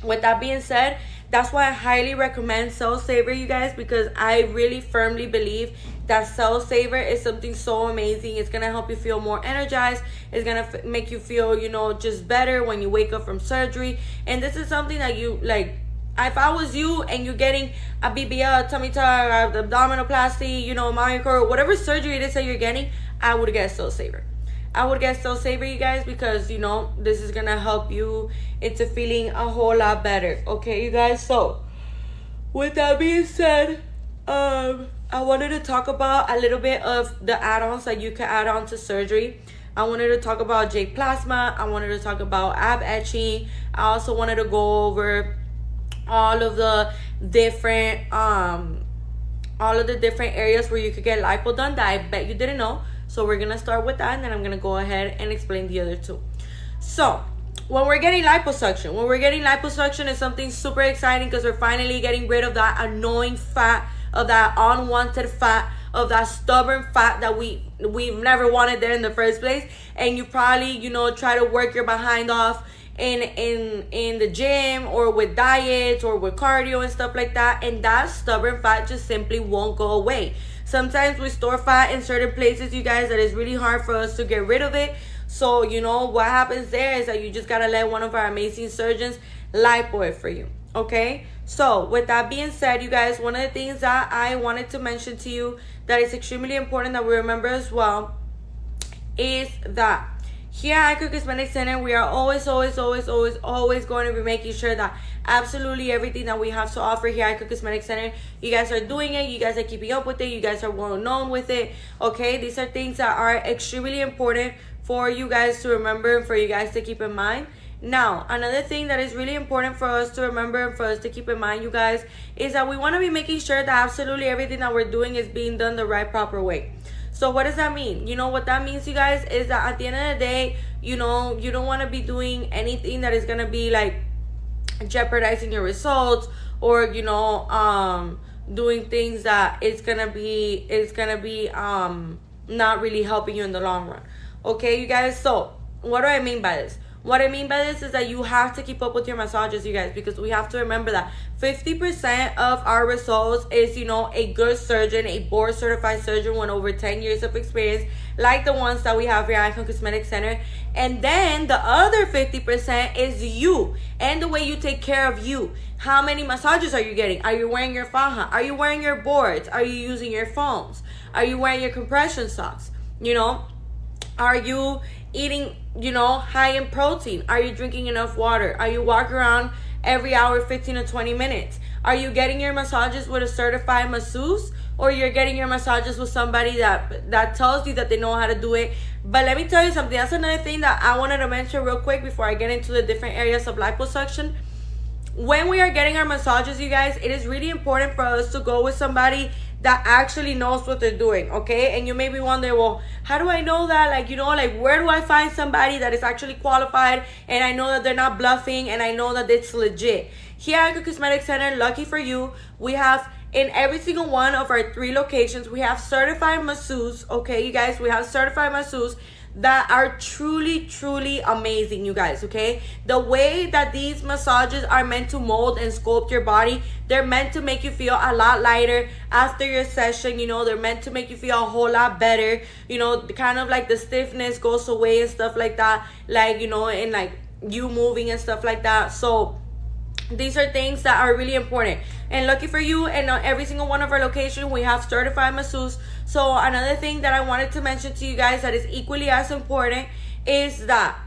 Speaker 1: with that being said, that's why I highly recommend Cell Saver, you guys, because I really firmly believe that Cell Saver is something so amazing. It's gonna help you feel more energized. It's gonna make you feel, you know, just better when you wake up from surgery. And this is something that you, like, if I was you and you're getting a BBL, tummy tuck, abdominoplasty, you know, myocor, whatever surgery it is that you're getting, I would get Cell Saver. I would get Cell Saver, you guys, because, you know, this is gonna help you into feeling a whole lot better. Okay, you guys, so with that being said, I wanted to talk about a little bit of the add-ons that you can add on to surgery. I wanted to talk about J Plasma. I wanted to talk about ab etching. I also wanted to go over all of the different areas where you could get lipo done that I bet you didn't know. So we're gonna start with that, and then I'm gonna go ahead and explain the other two. So when we're getting liposuction is something super exciting, because we're finally getting rid of that annoying fat, of that unwanted fat, of that stubborn fat that we've never wanted there in the first place. And you probably, you know, try to work your behind off in the gym or with diets or with cardio and stuff like that, and that stubborn fat just simply won't go away. Sometimes we store fat in certain places, you guys, that is really hard for us to get rid of it. So, you know, what happens there is that you just gotta let one of our amazing surgeons lipo it for you. Okay, so with that being said, you guys, one of the things that I wanted to mention to you that is extremely important that we remember as well is that Here at Icon Cosmetic Center, we are always going to be making sure that absolutely everything that we have to offer here at Icon Cosmetic Center, you guys are doing it, you guys are keeping up with it, you guys are well known with it, okay? These are things that are extremely important for you guys to remember and for you guys to keep in mind. Now, another thing that is really important for us to remember and for us to keep in mind, you guys, is that we want to be making sure that absolutely everything that we're doing is being done the right, proper way. So what does that mean? You know what that means, you guys, is that at the end of the day, you know, you don't want to be doing anything that is going to be like jeopardizing your results, or, you know, doing things that it's going to be not really helping you in the long run. Okay, you guys? So what do I mean by this? What I mean by this is that you have to keep up with your massages, you guys, because we have to remember that 50% of our results is, you know, a good surgeon, a board certified surgeon with over 10 years of experience, like the ones that we have here at Icon Cosmetic Center. And then the other 50% is you and the way you take care of you. How many massages are you getting? Are you wearing your faja? Are you wearing your boards? Are you using your foams? Are you wearing your compression socks? You know, are you eating, you know, high in protein? Are you drinking enough water? Are you walking around every hour 15 to 20 minutes? Are you getting your massages with a certified masseuse, or you're getting your massages with somebody that tells you that they know how to do it? But let me tell you something. That's another thing that I wanted to mention real quick before I get into the different areas of liposuction. When we are getting our massages, you guys, it is really important for us to go with somebody that actually knows what they're doing, okay? And you may be wondering, well, how do I know that? Like, you know, like, where do I find somebody that is actually qualified and I know that they're not bluffing and I know that it's legit? Here at Icon Cosmetic Center, lucky for you, we have in every single one of our 3 locations, we have certified masseuses, okay, you guys? We have certified masseuses that are truly amazing, you guys, okay? The way that these massages are meant to mold and sculpt your body, they're meant to make you feel a lot lighter after your session. You know, they're meant to make you feel a whole lot better, you know, kind of like the stiffness goes away and stuff like that, like, you know, and like you moving and stuff like that. So these are things that are really important. And lucky for you, and on every single one of our locations, we have certified masseuses. So another thing that I wanted to mention to you guys that is equally as important is that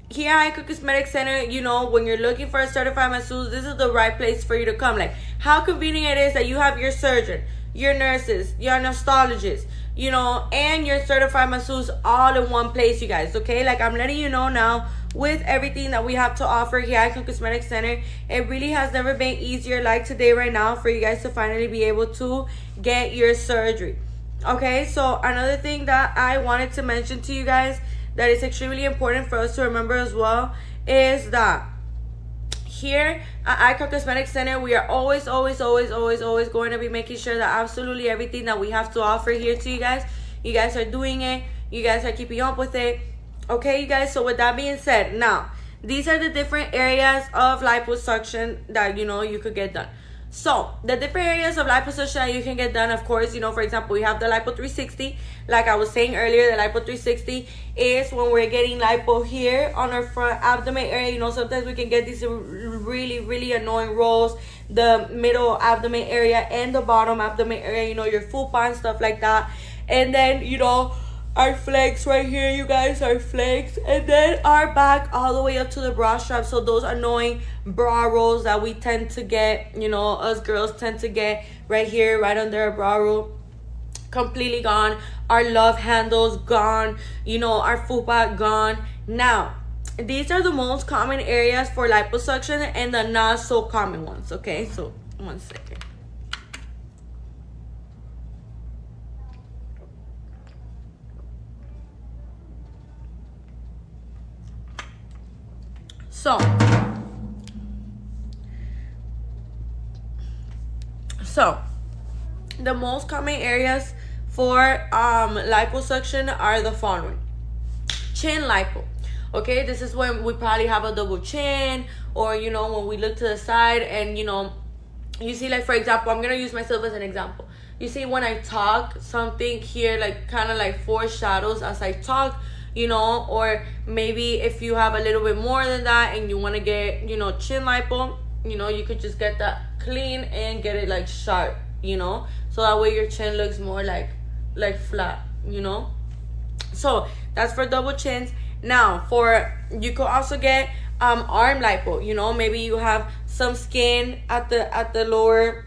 Speaker 1: here at Icon Cosmetic Center, you know, when you're looking for a certified masseuse, this is the right place for you to come. Like, how convenient it is that you have your surgeon, your nurses, your anesthesiologist, you know, and your certified masseuse all in one place, you guys, okay? Like, I'm letting you know now, with everything that we have to offer here at Icon Cosmetic Center, it really has never been easier like today right now for you guys to finally be able to get your surgery. Okay, so another thing that I wanted to mention to you guys that is extremely important for us to remember as well is that here at Icon Cosmetic Center, we are always going to be making sure that absolutely everything that we have to offer here to you guys are doing it, you guys are keeping up with it. Okay, you guys, so with that being said, now, these are the different areas of liposuction that, you know, you could get done. So, the different areas of liposuction that you can get done, of course, you know, for example, we have the Lipo 360. Like I was saying earlier, the Lipo 360 is when we're getting lipo here on our front abdomen area. You know, sometimes we can get these really annoying rolls, the middle abdomen area and the bottom abdomen area, you know, your fupa and stuff like that. And then, you know, our flex right here, you guys, our flex, and then our back all the way up to the bra strap. So those annoying bra rolls that we tend to get, you know, us girls tend to get right here, right under our bra roll, completely gone. Our love handles gone, you know, our fupa gone. Now, these are the most common areas for liposuction and the not so common ones, okay? So, one second. So the most common areas for liposuction are the following. Chin lipo. Okay, this is when we probably have a double chin, or, you know, when we look to the side and, you know, you see, like, for example, I'm gonna use myself as an example. You see, when I talk, something here like kind of like foreshadows as I talk, you know, or maybe if you have a little bit more than that and you want to get, you know, chin lipo, you know, you could just get that clean and get it like sharp, you know, so that way your chin looks more like flat, you know. So that's for double chins. Now, you could also get arm lipo. You know, maybe you have some skin at the lower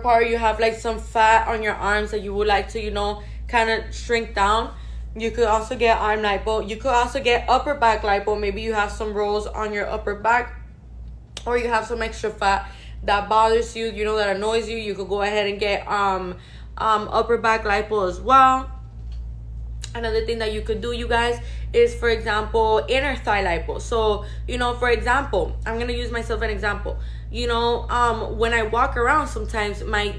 Speaker 1: part. You have like some fat on your arms that you would like to, you know, kind of shrink down. You could also get arm lipo. You could also get upper back lipo. Maybe you have some rolls on your upper back, or you have some extra fat that bothers you, you know, that annoys you. You could go ahead and get upper back lipo as well. Another thing that you could do, you guys, is, for example, inner thigh lipo. So, you know, for example, I'm gonna use myself an example. You know, when I walk around, sometimes my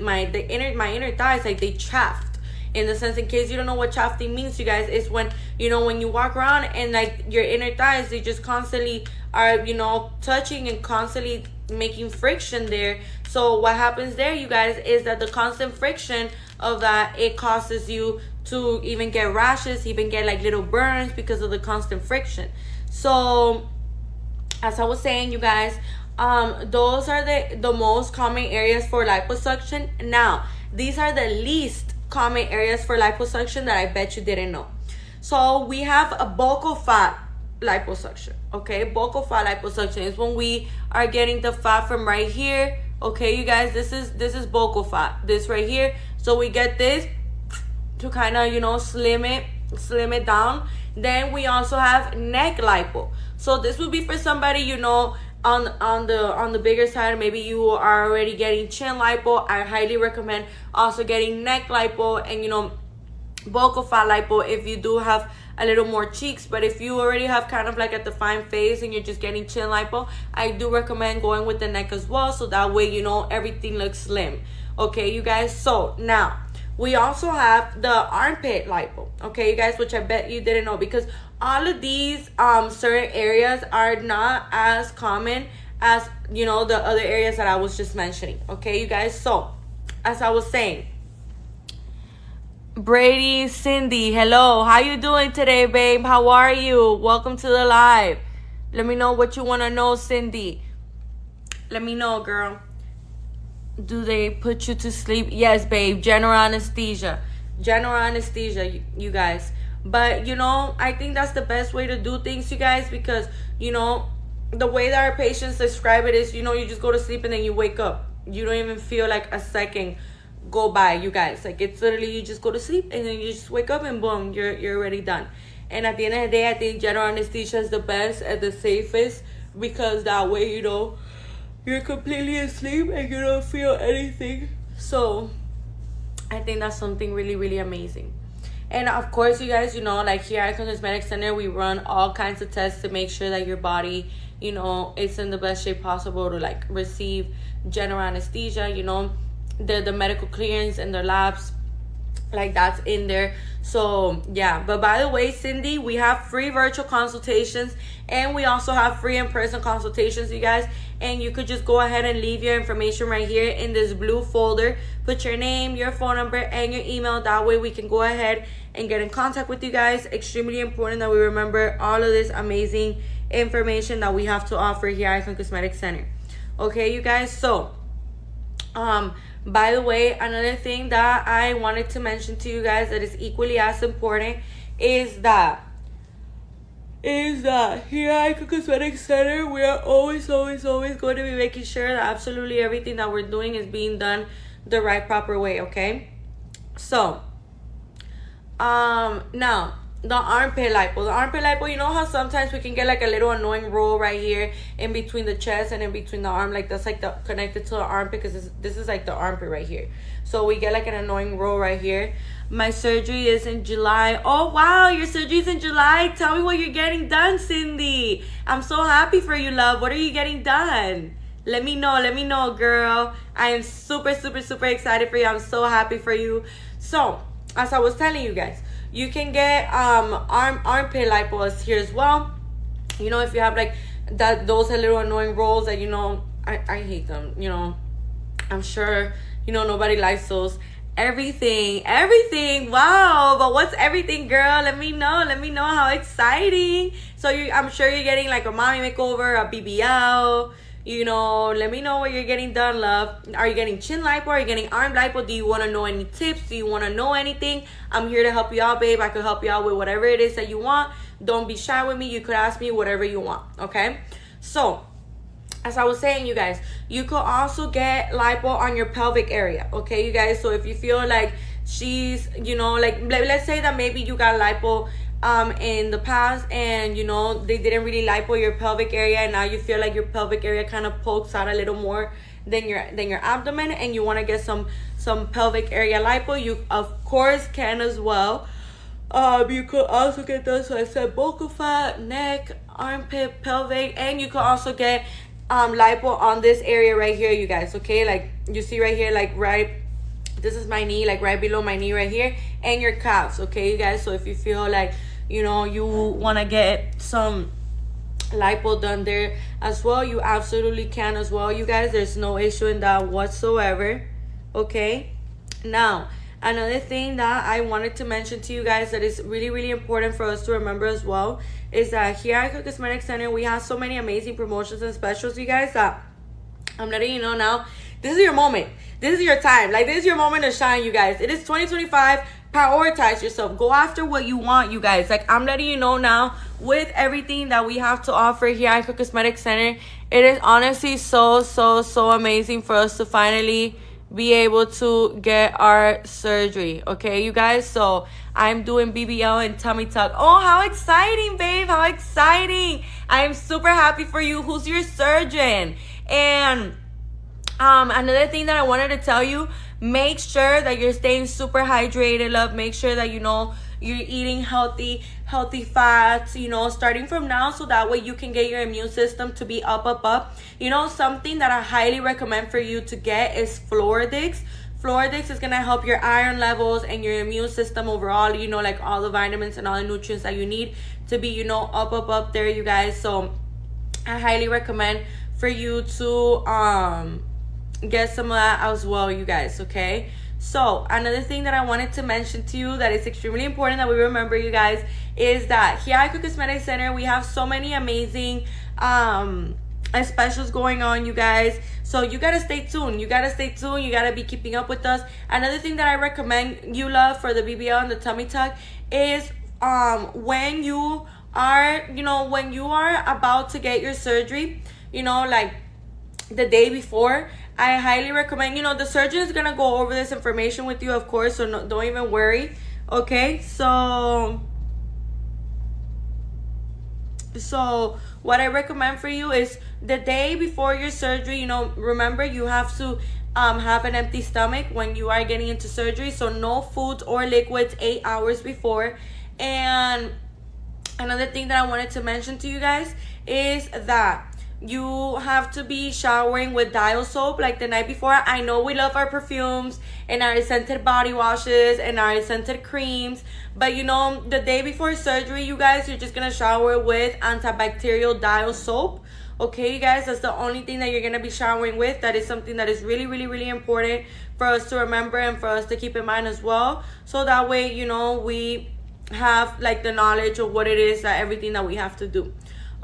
Speaker 1: inner thighs, like, they chafe. In the sense, in case you don't know what chafing means, you guys, is when, you know, when you walk around and like your inner thighs, they just constantly are, you know, touching and constantly making friction there. So what happens there, you guys, is that the constant friction of that, it causes you to even get rashes, even get like little burns because of the constant friction. So as I was saying, you guys, those are the most common areas for liposuction. Now, these are the least common areas for liposuction that I bet you didn't know. So we have a buccal fat liposuction. Okay, buccal fat liposuction is when we are getting the fat from right here. Okay, you guys, this is buccal fat, this right here. So we get this to kind of, you know, slim it down. Then we also have neck lipo. So this would be for somebody, you know, on the bigger side. Maybe you are already getting chin lipo. I highly recommend also getting neck lipo and, you know, buccal fat lipo if you do have a little more cheeks. But if you already have kind of like a defined face and you're just getting chin lipo, I do recommend going with the neck as well, so that way, you know, everything looks slim. Okay, you guys. So now we also have the armpit lipo. Okay, you guys, which I bet you didn't know, because all of these certain areas are not as common as, you know, the other areas that I was just mentioning. Okay, you guys. So as I was saying, Brady, Cindy, hello, how you doing today, babe? How are you? Welcome to the live. Let me know what you want to know, Cindy. Let me know, girl. Do they put you to sleep? Yes, babe. General anesthesia, you guys. But, you know, I think that's the best way to do things, you guys, because, you know, the way that our patients describe it is, you know, you just go to sleep and then you wake up. You don't even feel like a second go by, you guys. Like, it's literally, you just go to sleep and then you just wake up and boom, you're already done. And at the end of the day, I think general anesthesia is the best and the safest, because that way, you know, you're completely asleep and you don't feel anything. So I think that's something really, really amazing. And of course, you guys, you know, like here at Icon Cosmetic Center, we run all kinds of tests to make sure that your body, you know, is in the best shape possible to like receive general anesthesia. You know, the medical clearance and the labs, like, that's in there. So yeah. But by the way, Cindy, we have free virtual consultations and we also have free in-person consultations, you guys. And you could just go ahead and leave your information right here in this blue folder. Put your name, your phone number, and your email. That way we can go ahead and get in contact with you guys. Extremely important that we remember all of this amazing information that we have to offer here at Icon Cosmetic Center. Okay, you guys. So by the way, another thing that I wanted to mention to you guys that is equally as important is that here at Icon Cosmetic Center, we are always going to be making sure that absolutely everything that we're doing is being done the right, proper way. Okay, so now the armpit lipo, you know how sometimes we can get like a little annoying roll right here in between the chest and in between the arm, like that's like the connected to the armpit, because this is like the armpit right here. So we get like an annoying roll right here. My surgery is in July. Oh wow, your surgery is in July. Tell me what you're getting done, Cindy. I'm so happy for you, love. What are you getting done? Let me know, girl. I am super excited for you. I'm so happy for you. So as I was telling you guys, you can get armpit lipos here as well. You know, if you have like those little annoying rolls that, you know, I hate them. You know, I'm sure, you know, nobody likes those. Everything. Wow, but what's everything, girl? Let me know how exciting. So I'm sure you're getting like a mommy makeover, a BBL, You know, let me know what you're getting done, love. Are you getting chin lipo? Are you getting arm lipo? Do you want to know any tips? Do you want to know anything? I'm here to help you out, babe. I could help you out with whatever it is that you want. Don't be shy with me. You could ask me whatever you want, okay? So, as I was saying, you guys, you could also get lipo on your pelvic area, okay, you guys? So if you feel like she's, you know, like, let's say that maybe you got lipo in the past, and you know they didn't really lipo your pelvic area, and now you feel like your pelvic area kind of pokes out a little more than your abdomen, and you want to get some pelvic area lipo, you of course can as well. You could also get this, so I said buccal fat, neck, armpit, pelvic, and you could also get lipo on this area right here, you guys, okay? Like you see right here, like this is my knee, like right below my knee right here, and your calves, okay, you guys? So if you feel like, you know, you want to get some lipo done there as well, you absolutely can as well, you guys. There's no issue in that whatsoever, okay? Now, another thing that I wanted to mention to you guys that is really, really important for us to remember as well is that here at Icon Cosmetic Center, we have so many amazing promotions and specials, you guys, that I'm letting you know now. This is your moment. This is your time. Like, this is your moment to shine, you guys. It is 2025. Prioritize yourself. Go after what you want, you guys. Like, I'm letting you know now, with everything that we have to offer here at Icon Cosmetic Center, it is honestly so amazing for us to finally be able to get our surgery, okay, you guys? So I'm doing BBL and tummy tuck. Oh, how exciting, babe. How exciting. I am super happy for you. Who's your surgeon? And another thing that I wanted to tell you, make sure that you're staying super hydrated, love. Make sure that, you know, you're eating healthy fats, you know, starting from now, so that way you can get your immune system to be up. You know, something that I highly recommend for you to get is Floridix. Floridix is gonna help your iron levels and your immune system overall, you know, like all the vitamins and all the nutrients that you need to be, you know, up there, you guys. So I highly recommend for you to get some of that as well, you guys, okay? So another thing that I wanted to mention to you that is extremely important that we remember, you guys, is that here at Icon Cosmetic Center, we have so many amazing specials going on, you guys. So you gotta stay tuned. You gotta be keeping up with us. Another thing that I recommend you, love, for the BBL and the tummy tuck is when you are, you know, when you are about to get your surgery, you know, like the day before, I highly recommend, you know, the surgeon is gonna go over this information with you, of course, so no, don't even worry, okay? So what I recommend for you is the day before your surgery, you know, remember you have to have an empty stomach when you are getting into surgery, so no foods or liquids 8 hours before. And another thing that I wanted to mention to you guys is that you have to be showering with dial soap like the night before. I know we love our perfumes and our scented body washes and our scented creams, but you know, the day before surgery, you guys, you're just gonna shower with antibacterial dial soap, okay, you guys? That's the only thing that you're gonna be showering with. That is something that is really important for us to remember and for us to keep in mind as well, so that way, you know, we have like the knowledge of what it is, that everything that we have to do.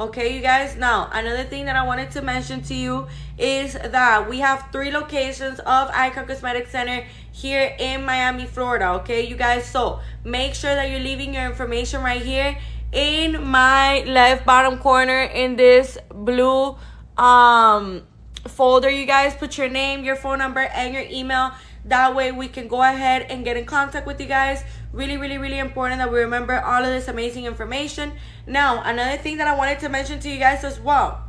Speaker 1: Okay, you guys. Now, another thing that I wanted to mention to you is that we have 3 locations of Icon Cosmetic Center here in Miami, Florida. Okay, you guys. So make sure that you're leaving your information right here in my left bottom corner in this blue folder. You guys, put your name, your phone number, and your email. That way we can go ahead and get in contact with you guys. Really important that we remember all of this amazing information. Now, another thing that I wanted to mention to you guys as well,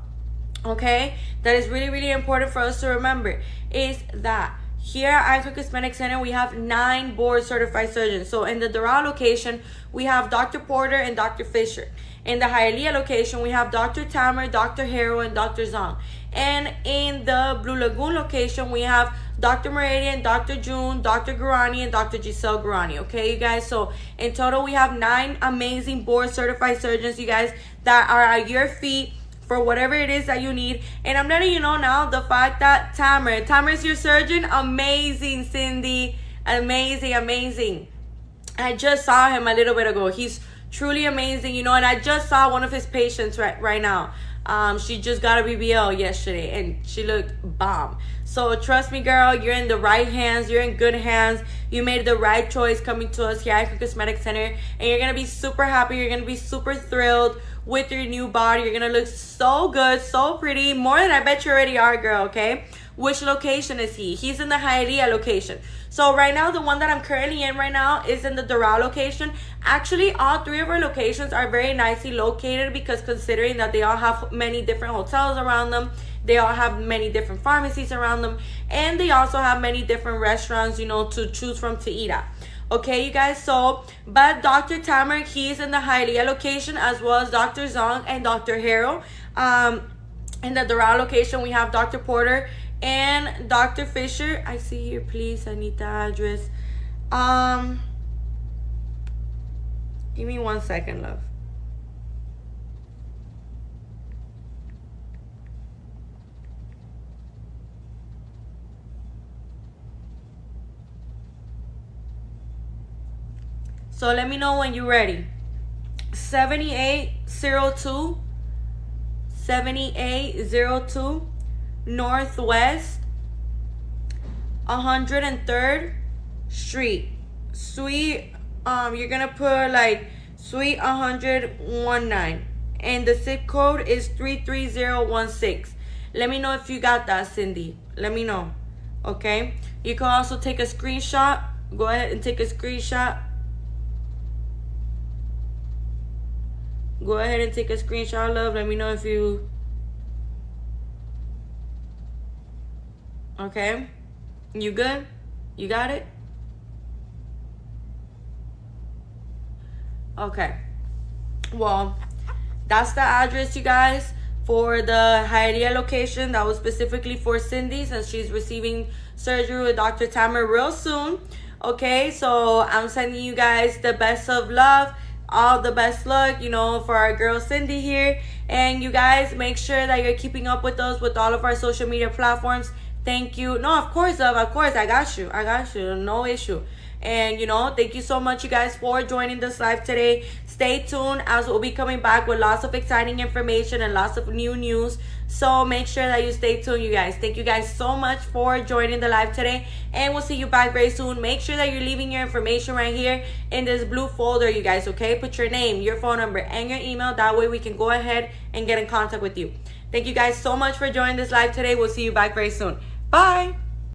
Speaker 1: okay, that is really important for us to remember, is that here at Icon Cosmetic Center, we have 9 board certified surgeons. So in the Doral location, we have Dr. Porter and Dr. Fisher. In the Hialeah location, we have Dr. Tamer, Dr. Harrow, and Dr. Zong. And in the Blue Lagoon location, we have Dr. Meridian, Dr. June, Dr. Gurani, and Dr. Giselle Gurani. Okay, you guys? So in total, we have 9 amazing board certified surgeons, you guys, that are at your feet for whatever it is that you need. And I'm letting you know now, the fact that Tamer is your surgeon, amazing, Cindy, amazing. I just saw him a little bit ago. He's truly amazing, you know, and I just saw one of his patients right now. She just got a BBL yesterday and she looked bomb. So trust me, girl, you're in the right hands. You're in good hands. You made the right choice coming to us here at Icon Cosmetic Center, and you're gonna be super happy. You're gonna be super thrilled with your new body. You're gonna look so good, so pretty, more than I bet you already are, girl. Okay, which location is he? He's in the Hialeah location. So right now, the one that I'm currently in right now is in the Doral location. Actually, all three of our locations are very nicely located, because considering that they all have many different hotels around them, they all have many different pharmacies around them, and they also have many different restaurants, you know, to choose from to eat at. Okay, you guys, so, but Dr. Tamer, he's in the Hialeah location, as well as Dr. Zong and Dr. Harrell. In the Doral location, we have Dr. Porter and Dr. Fisher. I see here, please, I need the address. Give me 1 second, love. So let me know when you're ready. 7802 Northwest 103rd Street. Suite, you're gonna put like Suite 119. And the zip code is 33016. Let me know if you got that, Cindy. Let me know. Okay? You can also take a screenshot. Go ahead and take a screenshot. Go ahead and take a screenshot, love. Let me know if you... Okay? You good? You got it? Okay. Well, that's the address, you guys, for the Hialeah location. That was specifically for Cindy, since she's receiving surgery with Dr. Tamer real soon. Okay? So I'm sending you guys the best of love, all the best luck, you know, for our girl Cindy here. And you guys, make sure that you're keeping up with us with all of our social media platforms. Thank you. No, of course, love. Of course, I got you. No issue. And, you know, thank you so much, you guys, for joining this live today. Stay tuned, as we'll be coming back with lots of exciting information and lots of new news. So make sure that you stay tuned, you guys. Thank you guys so much for joining the live today, and we'll see you back very soon. Make sure that you're leaving your information right here in this blue folder, you guys, okay? Put your name, your phone number, and your email. That way we can go ahead and get in contact with you. Thank you guys so much for joining this live today. We'll see you back very soon. Bye.